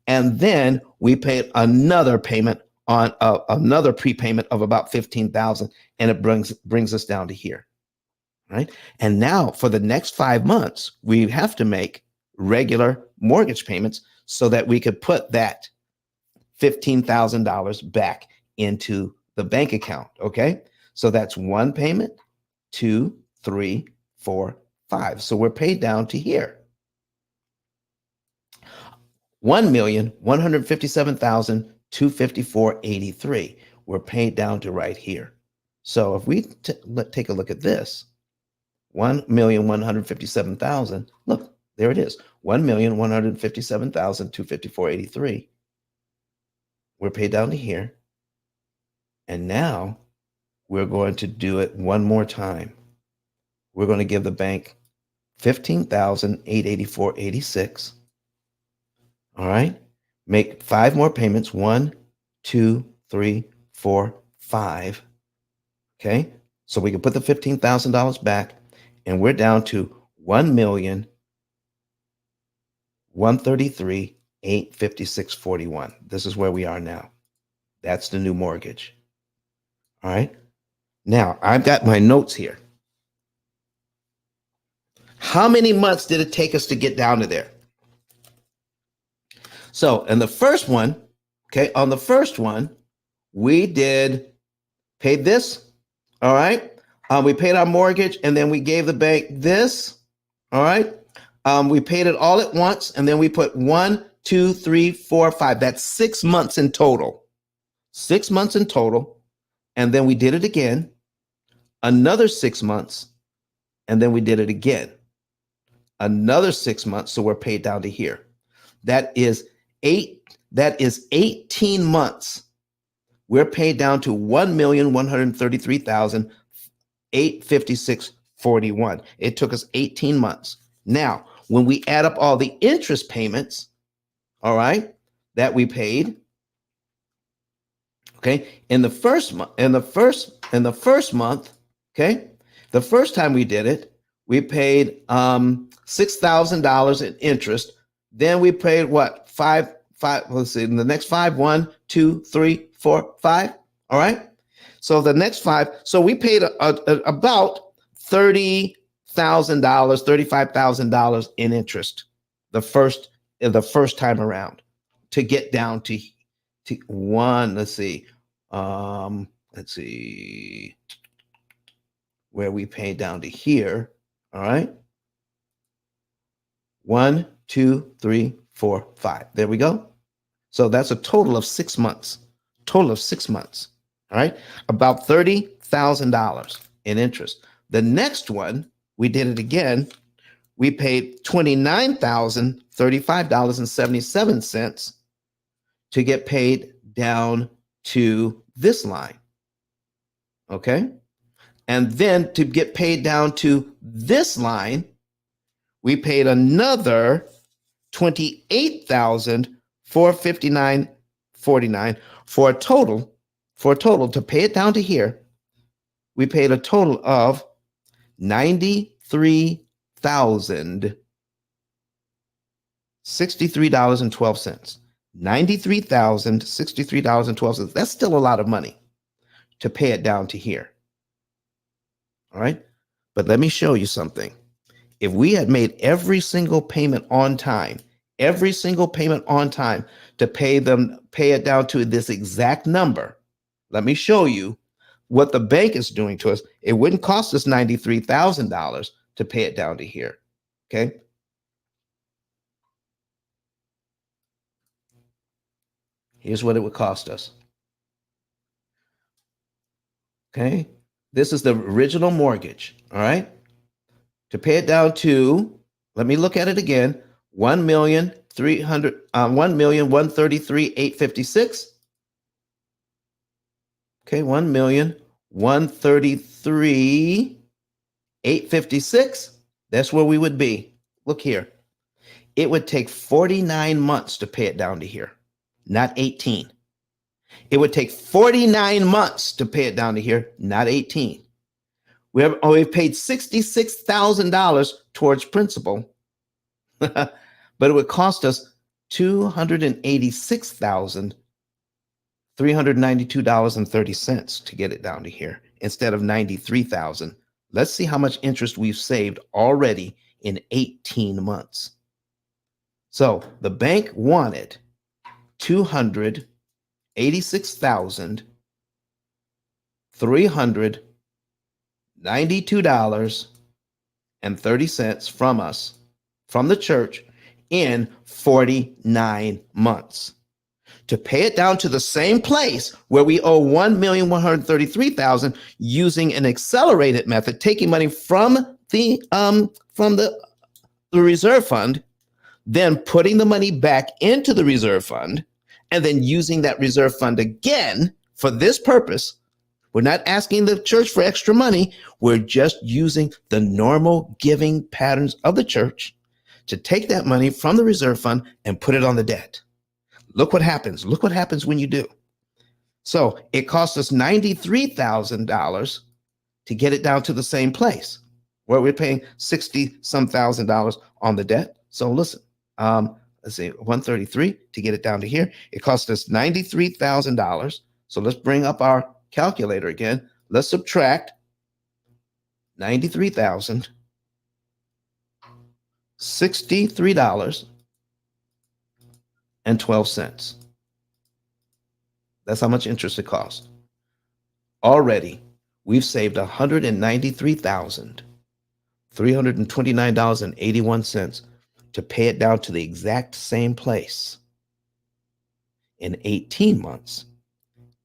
and then we paid another payment on another prepayment of about $15,000, and it brings us down to here, right? And now for the next 5 months, we have to make regular mortgage payments so that we could put that $15,000 back into the bank account. Okay, so that's 1 payment, 2, 3, 254.5. So we're paid down to here. 1,157,254.83. We're paid down to right here. So if we take a look at this, 1,157,000. Look, there it is. 1,157,254.83. We're paid down to here. And now we're going to do it one more time. We're going to give the bank 15,884.86. All right. Make 5 more payments. 1, 2, 3, 4, 5. Okay. So we can put the $15,000 back, and we're down to 1,133,856.41. This is where we are now. That's the new mortgage. All right. Now I've got my notes here. How many months did it take us to get down to there? So in the first one, okay, on the first one, we paid this. All right. We paid our mortgage, and then we gave the bank this. All right. We paid it all at once, and then we put 1, 2, 3, 4, 5. That's 6 months in total. 6 months in total. And then we did it again, another 6 months, and then we did it again, another 6 months. So we're paid down to here. That is 18 months. We're paid down to 1,133,856.41. It took us 18 months. Now, when we add up all the interest payments, all right, that we paid, okay, in the first month, okay, the first time we did it, we paid $6,000 in interest. Then we paid what? Five. Let's see. In the next 5, 1, 2, 3, 4, 5. All right. So the next 5. So we paid about $30,000, $35,000 in interest the first time around to get down to one. Let's see. Let's see where we paid down to here. All right. 1, 2, 3, 4, 5. There we go. So that's a total of 6 months. Total of 6 months. All right. About $30,000 in interest. The next one, we did it again. We paid $29,035.77 to get paid down to this line. Okay. And then to get paid down to this line, we paid another $28,459.49 for a total to pay it down to here. We paid a total of $93,063.12. $93,063.12. That's still a lot of money to pay it down to here. All right. But let me show you something. If we had made every single payment on time to pay it down to this exact number, let me show you what the bank is doing to us. It wouldn't cost us $93,000 to pay it down to here. Okay. Here's what it would cost us. Okay. This is the original mortgage. All right. To pay it down to, let me look at it again, 1,133,856. Okay, 1,133,856. That's where we would be. Look here. It would take 49 months to pay it down to here, not 18. It would take 49 months to pay it down to here, not 18. We've paid $66,000 towards principal, but it would cost us $286,392.30 to get it down to here instead of $93,000. Let's see how much interest we've saved already in 18 months. So the bank wanted $286,392.30 from us, from the church, in 49 months. To pay it down to the same place where we owe $1,133,000 using an accelerated method, taking money from the reserve fund, then putting the money back into the reserve fund, and then using that reserve fund again for this purpose. We're not asking the church for extra money. We're just using the normal giving patterns of the church to take that money from the reserve fund and put it on the debt. Look what happens. Look what happens when you do. So it cost us $93,000 to get it down to the same place where we're paying 60 some thousand dollars on the debt. So listen, let's see, 133 to get it down to here. It cost us $93,000. So let's bring up our calculator again. Let's subtract 93,000, $63.12. That's how much interest it cost. Already, we've saved $193,329.81 to pay it down to the exact same place in 18 months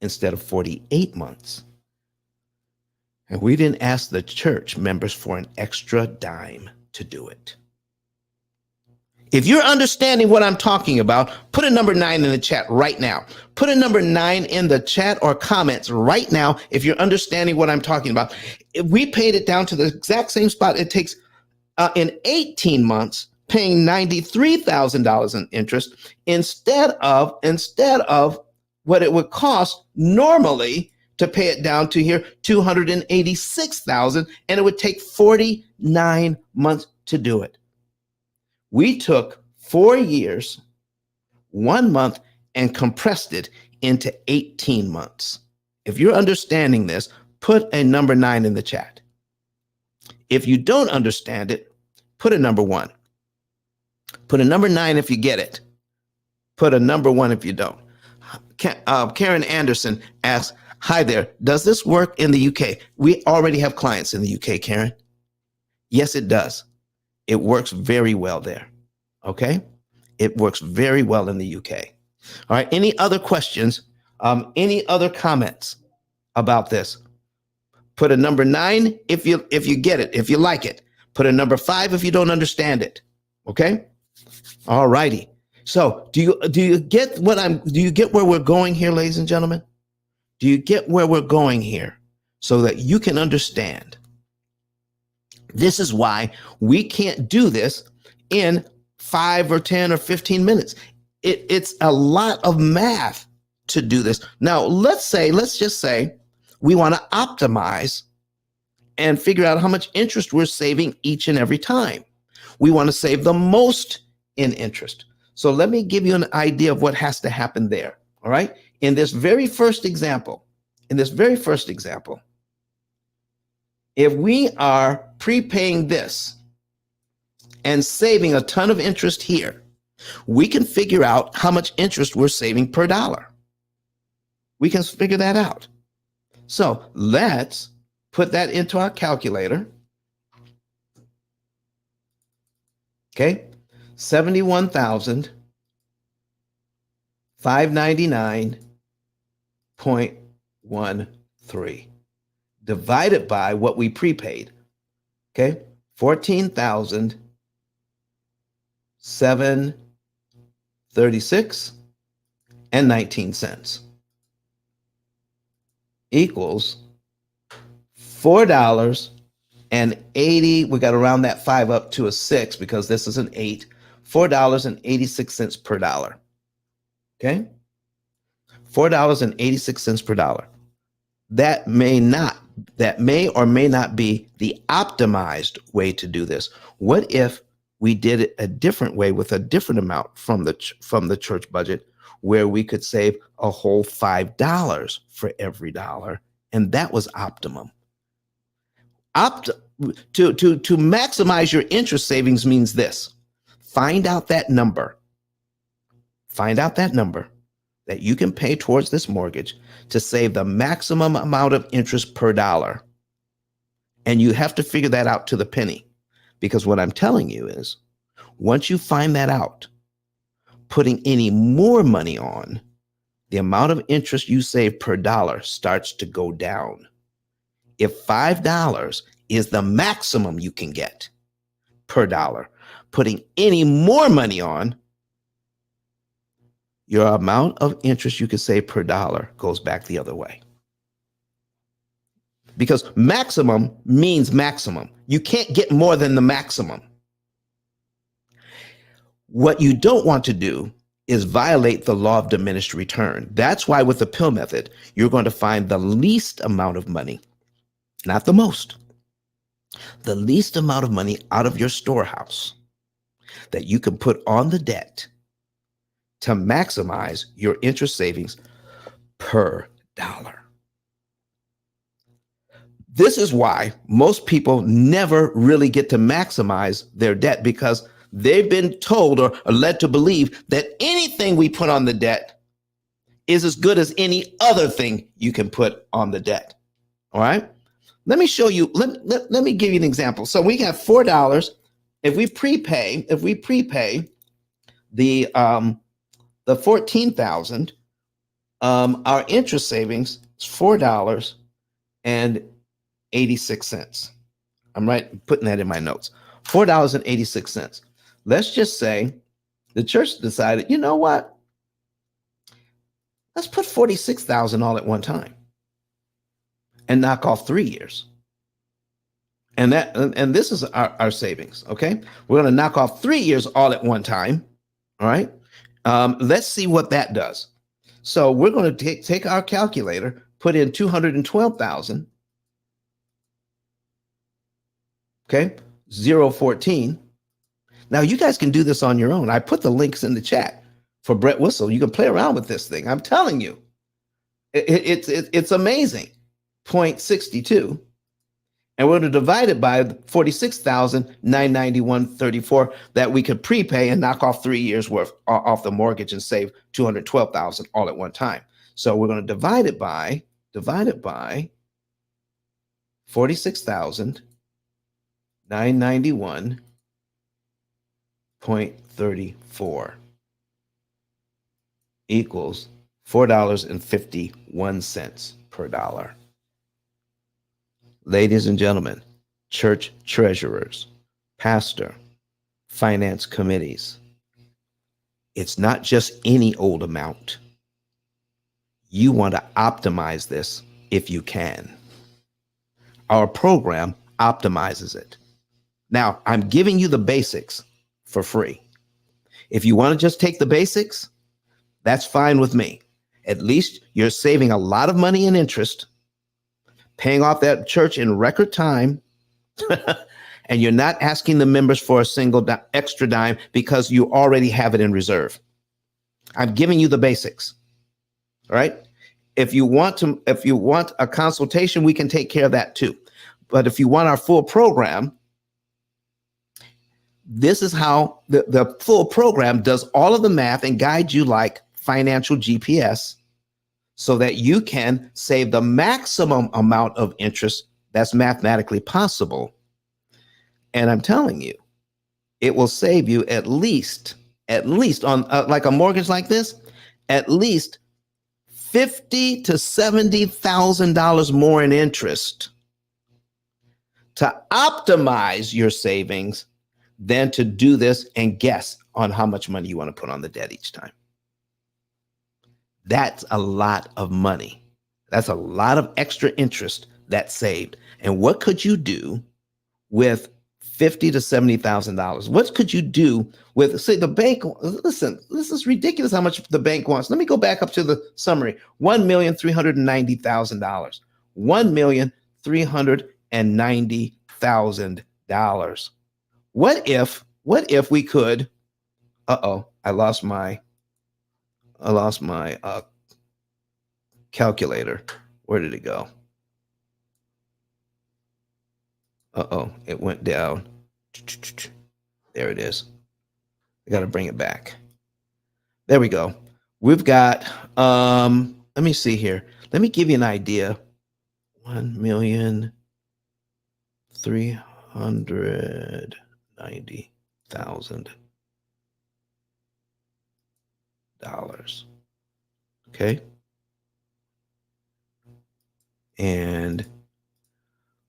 instead of 48 months. And we didn't ask the church members for an extra dime to do it. If you're understanding what I'm talking about, put a number 9 in the chat right now. Put a number 9 in the chat or comments right now if you're understanding what I'm talking about. If we paid it down to the exact same spot, it takes in 18 months paying $93,000 in interest instead of what it would cost normally to pay it down to here, $286,000, and it would take 49 months to do it. We took 4 years, 1 month, and compressed it into 18 months. If you're understanding this, put a number 9 in the chat. If you don't understand it, put a number 1. Put a number 9 if you get it. Put a number 1 if you don't. Karen Anderson asks, hi there, does this work in the UK? We already have clients in the UK, Karen. Yes, it does. It works very well there. Okay? It works very well in the UK. All right. Any other questions? Any other comments about this? Put a number 9 if you get it, if you like it. Put a number 5 if you don't understand it. Okay? All righty. So do you get where we're going here, ladies and gentlemen? Do you get where we're going here so that you can understand? This is why we can't do this in 5 or 10 or 15 minutes. It's a lot of math to do this. Now, let's just say we want to optimize and figure out how much interest we're saving each and every time. We want to save the most in interest. So let me give you an idea of what has to happen there. All right. In this very first example, if we are prepaying this and saving a ton of interest here, we can figure out how much interest we're saving per dollar. We can figure that out. So let's put that into our calculator. Okay, 71,599.13 divided by what we prepaid. Okay, 14,736.19 equals $4.80. We got to round that 5 up to a 6 because this is an 8. $4.86 per dollar. Okay, $4.86 per dollar. That may or may not be the optimized way to do this. What if we did it a different way with a different amount from the church budget, where we could save a whole $5 for every dollar, and that was optimum. To maximize your interest savings means this: find out that number that you can pay towards this mortgage to save the maximum amount of interest per dollar. And you have to figure that out to the penny. Because what I'm telling you is, once you find that out, putting any more money on, the amount of interest you save per dollar starts to go down. If $5 is the maximum you can get per dollar, putting any more money on, your amount of interest you can save per dollar goes back the other way. Because maximum means maximum. You can't get more than the maximum. What you don't want to do is violate the law of diminished return. That's why with the P.I.L.L method, you're going to find the least amount of money, not the most, the least amount of money out of your storehouse that you can put on the debt to maximize your interest savings per dollar. This is why most people never really get to maximize their debt, because they've been told or led to believe that anything we put on the debt is as good as any other thing you can put on the debt. All right. Let me show you. Let me give you an example. So we have $4. If we prepay the 14,000, our interest savings is $4.86. I'm putting that in my notes. $4.86. Let's just say the church decided, you know what? Let's put 46,000 all at one time and knock off 3 years. And this is our savings. Okay. We're going to knock off 3 years all at one time. All right. Let's see what that does. So we're going to take our calculator, put in 212,000. Okay. 0.14. Now you guys can do this on your own. I put the links in the chat for Brett Whistle. You can play around with this thing. I'm telling you, it's amazing. 0.62. And we're going to divide it by 46,991.34 that we could prepay and knock off 3 years worth off the mortgage and save 212,000 all at one time. So we're going to divide it by 46,991.34 equals $4.51 per dollar. Ladies and gentlemen, church treasurers, pastor, finance committees, it's not just any old amount. You want to optimize this if you can. Our program optimizes it. Now, I'm giving you the basics for free. If you want to just take the basics, that's fine with me. At least you're saving a lot of money in interest, paying off that church in record time, and you're not asking the members for a single extra dime because you already have it in reserve. I'm giving you the basics. All right. If you want a consultation, we can take care of that too. But if you want our full program, this is how the full program does all of the math and guides you like financial GPS, so that you can save the maximum amount of interest that's mathematically possible. And I'm telling you, it will save you at least on like a mortgage like this, at least $50,000 to $70,000 more in interest to optimize your savings than to do this and guess on how much money you want to put on the debt each time. That's a lot of money. That's a lot of extra interest that's saved. And what could you do with $50,000 to $70,000? What could you do with, say, the bank? Listen, this is ridiculous how much the bank wants. Let me go back up to the summary. $1,390,000. $1,390,000. What if we could? I lost my calculator. Where did it go? It went down. There it is. I got to bring it back. There we go. We've got, let me see here. Let me give you an idea. 1,300,000. Okay. And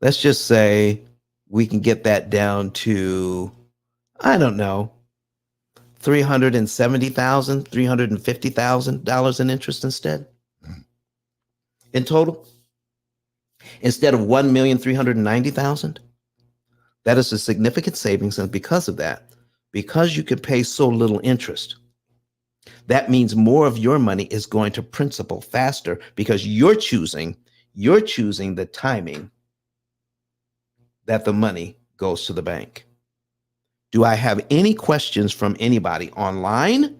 let's just say we can get that down to, I don't know, $350,000 in interest instead, in total, instead of 1,390,000. That is a significant savings, and because of that, because you could pay so little interest, that means more of your money is going to principal faster because you're choosing the timing that the money goes to the bank. Do I have any questions from anybody online?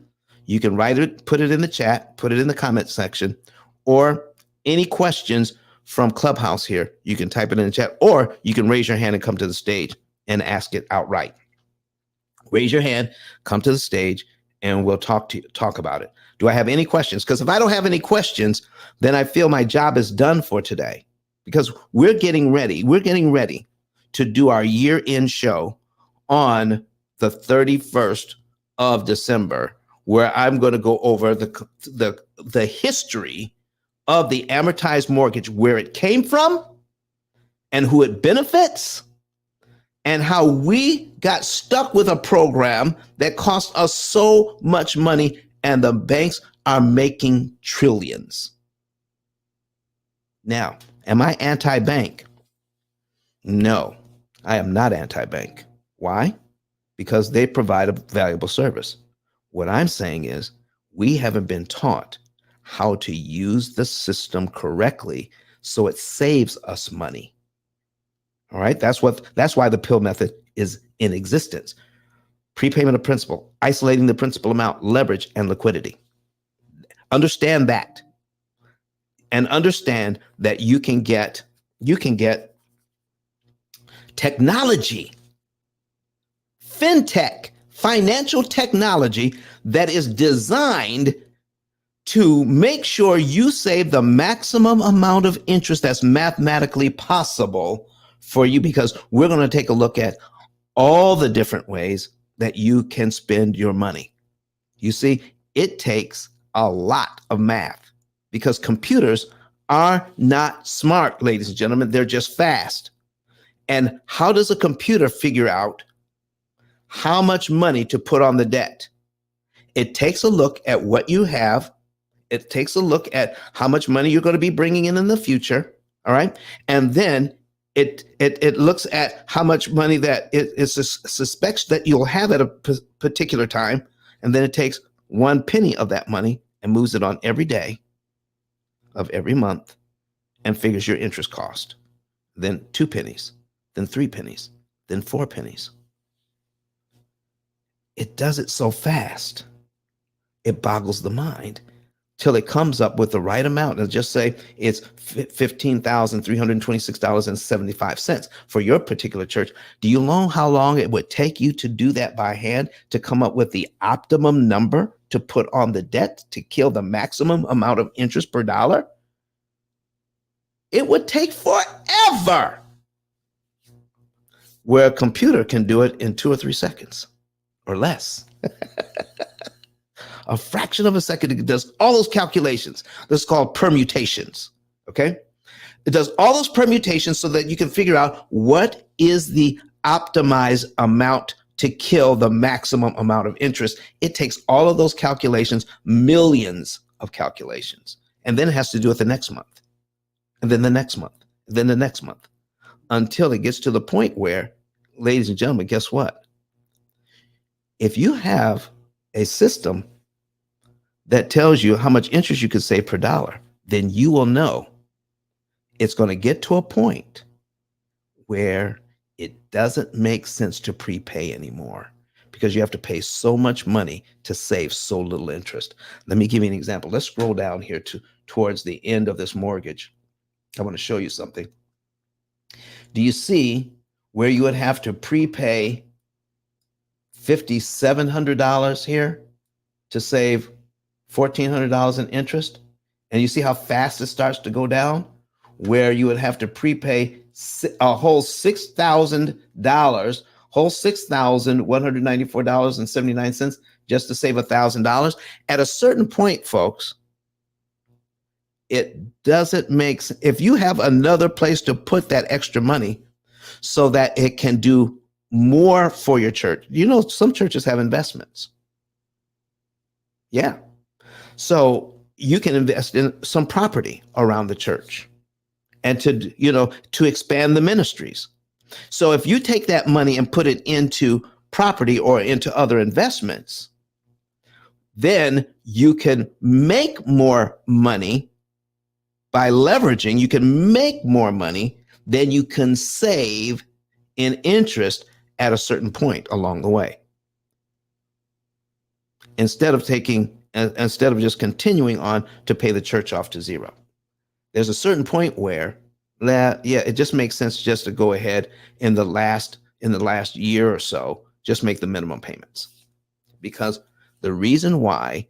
You can write it, put it in the chat, put it in the comment section, or any questions from Clubhouse here, you can type it in the chat, or you can raise your hand and come to the stage and ask it outright. Raise your hand, come to the stage, and we'll talk about it. Do I have any questions? Because if I don't have any questions, then I feel my job is done for today. Because we're getting ready to do our year-end show on the 31st of December, where I'm going to go over the history of the amortized mortgage, where it came from and who it benefits, and how we got stuck with a program that cost us so much money, and the banks are making trillions. Now, am I anti-bank? No, I am not anti-bank. Why? Because they provide a valuable service. What I'm saying is we haven't been taught how to use the system correctly so it saves us money. All right, that's why the P.I.L.L method is in existence. Prepayment of principal, isolating the principal amount, leverage, and liquidity. Understand that, and understand that you can get technology, fintech, financial technology that is designed to make sure you save the maximum amount of interest that's mathematically possible for you, because we're going to take a look at all the different ways that you can spend your money. You see, it takes a lot of math because computers are not smart, ladies and gentlemen. They're just fast. And how does a computer figure out how much money to put on the debt? It takes a look at what you have. It takes a look at how much money you're going to be bringing in the future. All right. And then it looks at how much money that it suspects that you'll have at a particular time. And then it takes 1 penny of that money and moves it on every day of every month and figures your interest cost. Then 2 pennies, then 3 pennies, then 4 pennies. It does it so fast, it boggles the mind, till it comes up with the right amount. And just say it's $15,326.75 for your particular church. Do you know how long it would take you to do that by hand to come up with the optimum number to put on the debt to kill the maximum amount of interest per dollar? It would take forever, where a computer can do it in 2 or 3 seconds or less. A fraction of a second, it does all those calculations. That's called permutations, okay? It does all those permutations so that you can figure out what is the optimized amount to kill the maximum amount of interest. It takes all of those calculations, millions of calculations, and then it has to do it the next month, and then the next month, and then the next month, until it gets to the point where, ladies and gentlemen, guess what? If you have a system that tells you how much interest you could save per dollar, then you will know it's going to get to a point where it doesn't make sense to prepay anymore because you have to pay so much money to save so little interest. Let me give you an example. Let's scroll down here towards the end of this mortgage. I want to show you something. Do you see where you would have to prepay $5,700 here to save $1,400 in interest? And you see how fast it starts to go down, where you would have to prepay a whole $6,000 whole $6,194.79 just to save $1,000. At a certain point, folks, it doesn't make sense. If you have another place to put that extra money so that it can do more for your church, some churches have investments. Yeah. So you can invest in some property around the church and to expand the ministries. So if you take that money and put it into property or into other investments, then you can make more money by leveraging. You can make more money than you can save in interest at a certain point along the way. Instead of just continuing on to pay the church off to zero. There's a certain point where it just makes sense just to go ahead in the last year or so, just make the minimum payments. Because the reason why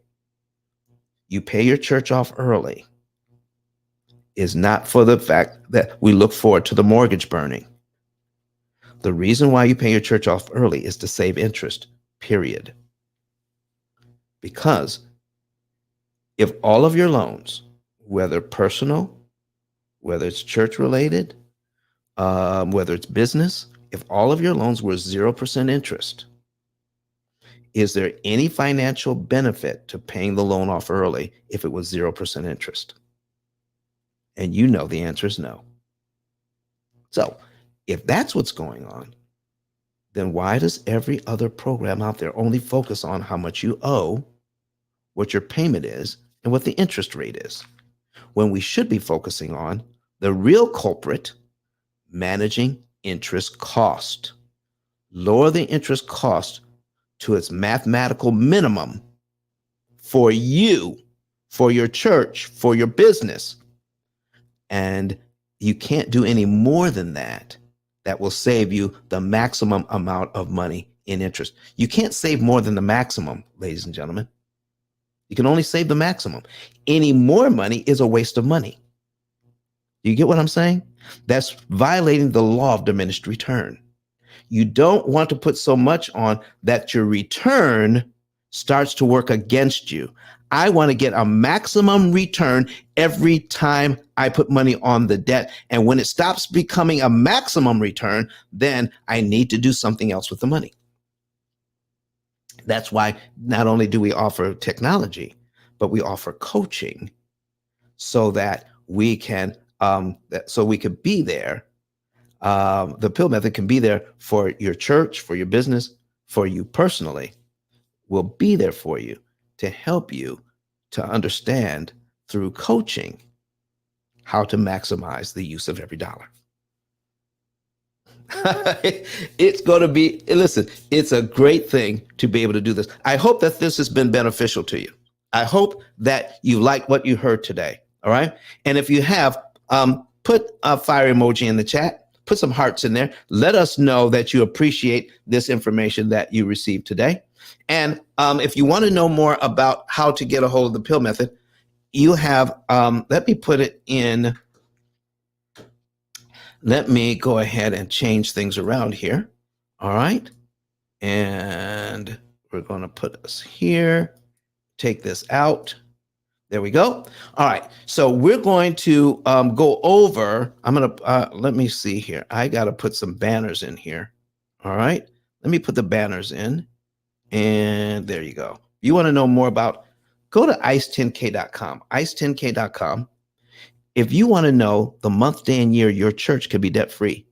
you pay your church off early is not for the fact that we look forward to the mortgage burning. The reason why you pay your church off early is to save interest, period. Because if all of your loans, whether personal, whether it's church related, whether it's business, if all of your loans were 0% interest, is there any financial benefit to paying the loan off early if it was 0% interest? And the answer is no. So if that's what's going on, then why does every other program out there only focus on how much you owe, what your payment is, and what the interest rate is, when we should be focusing on the real culprit, managing interest cost? Lower the interest cost to its mathematical minimum for you, for your church, for your business. And you can't do any more than that will save you the maximum amount of money in interest. You can't save more than the maximum, ladies and gentlemen. You can only save the maximum. Any more money is a waste of money. You get what I'm saying? That's violating the law of diminished return. You don't want to put so much on that your return starts to work against you. I want to get a maximum return every time I put money on the debt. And when it stops becoming a maximum return, then I need to do something else with the money. That's why not only do we offer technology, but we offer coaching so that we can be there. The P.I.L.L method can be there for your church, for your business, for you personally. We'll be there for you to help you to understand through coaching how to maximize the use of every dollar. It's going to be, listen, it's a great thing to be able to do this. I hope that this has been beneficial to you. I hope that you like what you heard today. All right. And if you have, put a fire emoji in the chat, put some hearts in there. Let us know that you appreciate this information that you received today. And if you want to know more about how to get a hold of the P.I.L.L method, you have, let me put it in. Let me go ahead and change things around here. All right. And we're going to put this here, take this out. There we go. All right. So we're going to go over, I'm going to, let me see here. I got to put some banners in here. All right. Let me put the banners in. And there you go. You want to know more about, go to ice10k.com, ice10k.com. If you want to know the month, day, and year your church could be debt-free,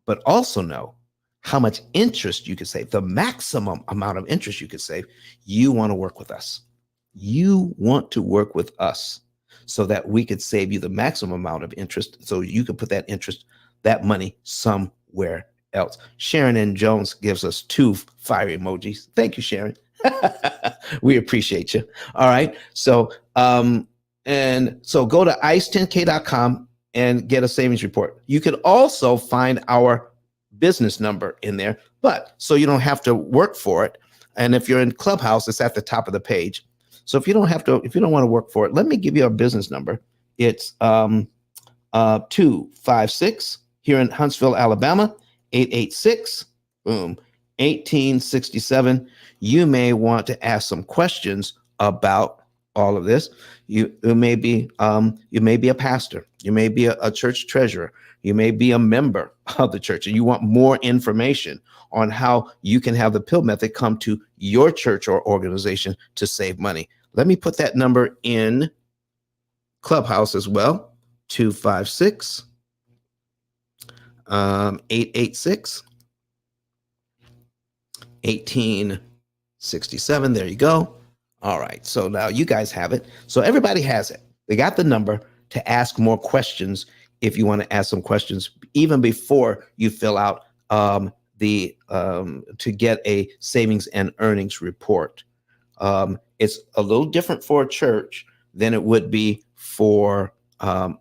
but also know how much interest you could save, the maximum amount of interest you could save, you want to work with us. You want to work with us so that we could save you the maximum amount of interest so you could put that interest, that money somewhere else. Sharon N. Jones gives us 2 fire emojis. Thank you, Sharon. We appreciate you. All right. So, and so go to ice10k.com and get a savings report. You can also find our business number in there, but so you don't have to work for it. And if you're in Clubhouse, it's at the top of the page. So if you don't want to work for it, let me give you our business number. It's 256 here in Huntsville, Alabama, 886 Boom. 1867. You may want to ask some questions about all of this. You may be a pastor. You may be a church treasurer. You may be a member of the church, and you want more information on how you can have the P.I.L.L method come to your church or organization to save money. Let me put that number in Clubhouse as well. 256 886 1867. There you go. All right. So now you guys have it. So everybody has it. They got the number to ask more questions if you want to ask some questions even before you fill out the to get a savings and earnings report. It's a little different for a church than it would be for a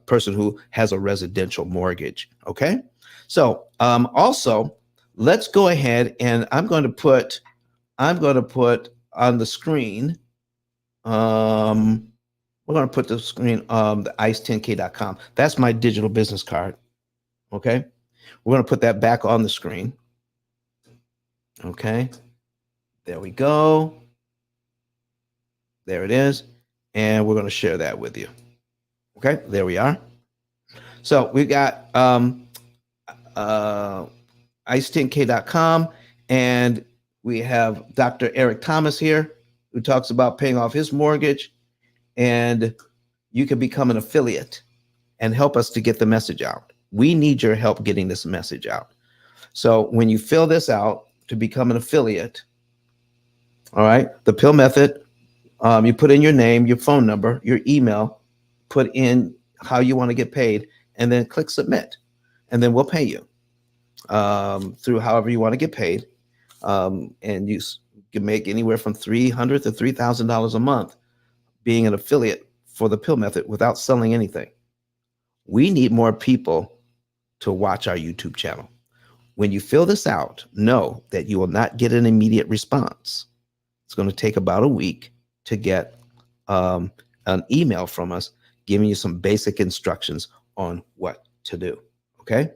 person who has a residential mortgage. Okay. So also, let's go ahead and I'm going to put on the screen. We're going to put the screen the ice10k.com. That's my digital business card. Okay. We're going to put that back on the screen. Okay. There we go. There it is. And we're going to share that with you. Okay. There we are. So we got ice10k.com, and we have Dr. Eric Thomas here who talks about paying off his mortgage, and you can become an affiliate and help us to get the message out. We need your help getting this message out. So when you fill this out to become an affiliate, all right, the P.I.L.L method, you put in your name, your phone number, your email, put in how you want to get paid, and then click submit, and then we'll pay you through however you want to get paid. And you can make anywhere from $300 to $3,000 a month being an affiliate for the P.I.L.L method without selling anything. We need more people to watch our YouTube channel. When you fill this out, know that you will not get an immediate response. It's going to take about a week to get an email from us giving you some basic instructions on what to do. Okay.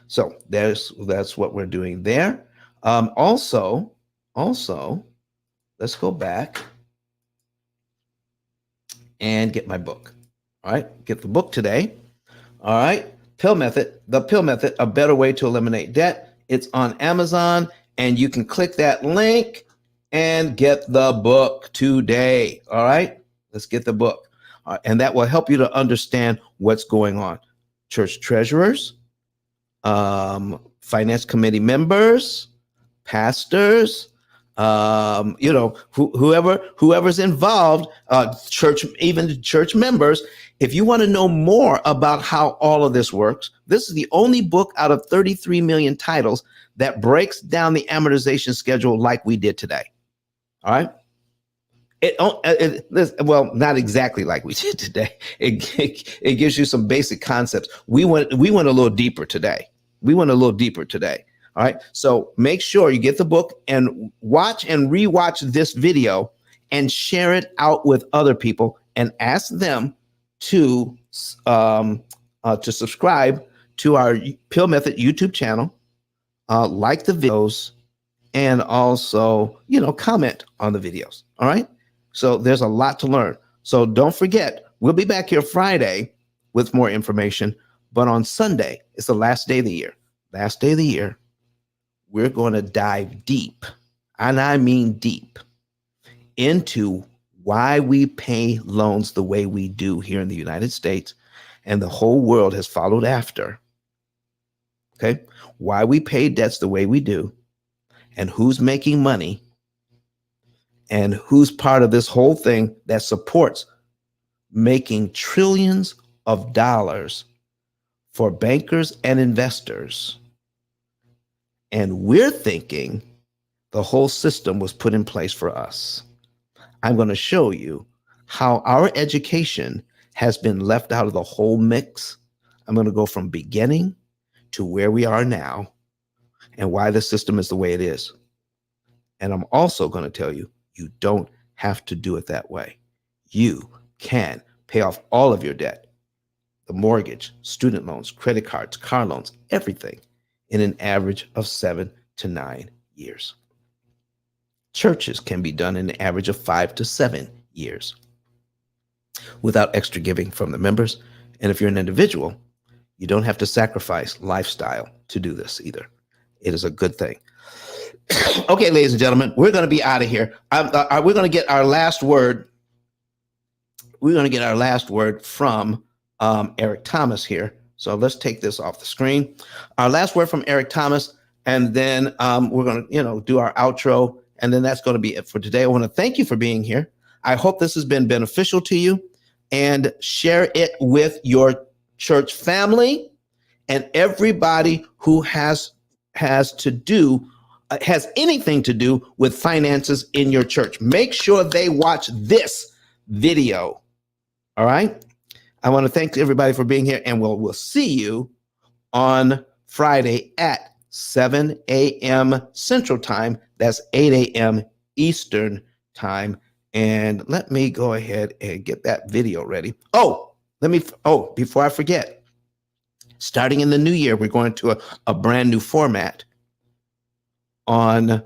So that's what we're doing there. Also, let's go back and get my book. All right. Get the book today. All right. P.I.L.L method, the P.I.L.L method, a better way to eliminate debt. It's on Amazon, and you can click that link and get the book today. All right. Let's get the book. And that will help you to understand what's going on. Church treasurers, finance committee members, pastors, whoever's involved, church, even church members. If you want to know more about how all of this works, this is the only book out of 33 million titles that breaks down the amortization schedule like we did today. All right. Well, not exactly like we did today. It gives you some basic concepts. We went a little deeper today. All right. So make sure you get the book and watch and rewatch this video and share it out with other people and ask them to subscribe to our P.I.L.L method YouTube channel, like the videos, and also, comment on the videos. All right. So there's a lot to learn. So don't forget, we'll be back here Friday with more information. But on Sunday, it's the last day of the year. Last day of the year, we're going to dive deep, and I mean deep, into why we pay loans the way we do here in the United States, and the whole world has followed after. Okay. Why we pay debts the way we do, and who's making money, and who's part of this whole thing that supports making trillions of dollars for bankers and investors. And we're thinking the whole system was put in place for us. I'm going to show you how our education has been left out of the whole mix. I'm going to go from beginning to where we are now and why the system is the way it is. And I'm also going to tell you, you don't have to do it that way. You can pay off all of your debt, the mortgage, student loans, credit cards, car loans, everything in an average of 7 to 9 years. Churches can be done in an average of 5 to 7 years without extra giving from the members. And if you're an individual, you don't have to sacrifice lifestyle to do this either. It is a good thing. Okay, ladies and gentlemen, we're going to be out of here. We're going to get our last word. We're going to get our last word from Eric Thomas here. So let's take this off the screen. Our last word from Eric Thomas, and then we're going to, do our outro, and then that's going to be it for today. I want to thank you for being here. I hope this has been beneficial to you, and share it with your church family and everybody who has anything to do with finances in your church. Make sure they watch this video. All right. I want to thank everybody for being here, and we'll see you on Friday at 7 a.m. Central Time. That's 8 a.m. Eastern Time. And let me go ahead and get that video ready. Before I forget, starting in the new year, we're going to a brand new format for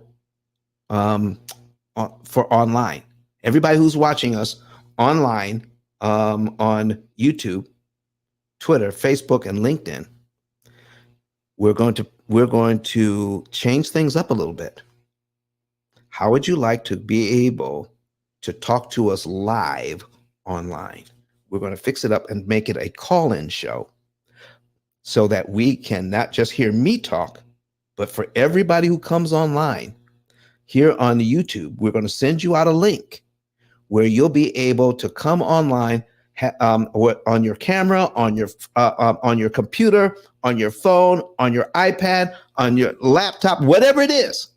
online. Everybody who's watching us online, on YouTube, Twitter, Facebook, and LinkedIn, we're going to change things up a little bit. How would you like to be able to talk to us live online? We're going to fix it up and make it a call-in show so that we can not just hear me talk, but for everybody who comes online here on YouTube, we're going to send you out a link where you'll be able to come online on your camera, on your computer, on your phone, on your iPad, on your laptop, whatever it is.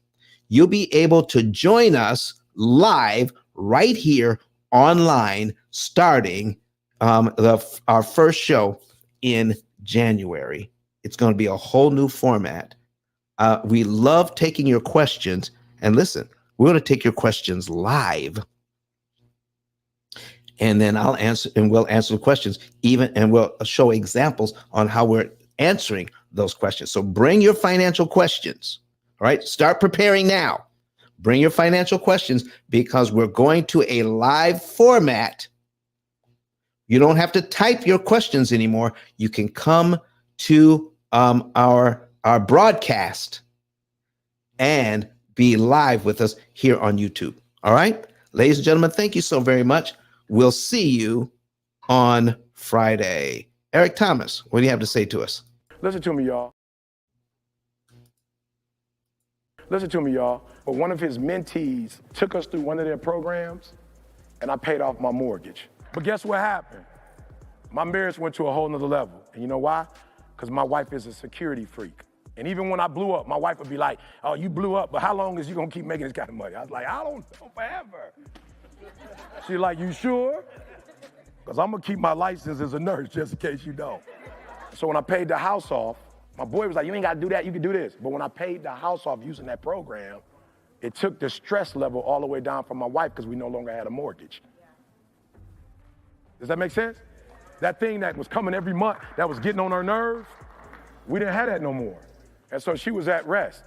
You'll be able to join us live right here online, starting our first show in January. It's going to be a whole new format. We love taking your questions, and listen, we're going to take your questions live. And then I'll answer, and we'll answer the questions and we'll show examples on how we're answering those questions. So bring your financial questions. All right. Start preparing now. Bring your financial questions, because we're going to a live format. You don't have to type your questions anymore. You can come to our broadcast and be live with us here on YouTube. All right. Ladies and gentlemen, thank you so very much. We'll see you on Friday. Eric Thomas, what do you have to say to us? Listen to me, y'all. Listen to me, y'all. But one of his mentees took us through one of their programs, and I paid off my mortgage. But guess what happened? My marriage went to a whole nother level. And you know why? Because my wife is a security freak. And even when I blew up, my wife would be like, "Oh, you blew up, but how long is you gonna keep making this kind of money?" I was like, "I don't know, forever." She's like, "You sure?" Because I'm gonna keep my license as a nurse just in case you don't. So when I paid the house off, my boy was like, "You ain't gotta do that, you can do this." But when I paid the house off using that program, it took the stress level all the way down from my wife, because we no longer had a mortgage. Does that make sense? That thing that was coming every month, that was getting on her nerves, we didn't have that no more. And so she was at rest.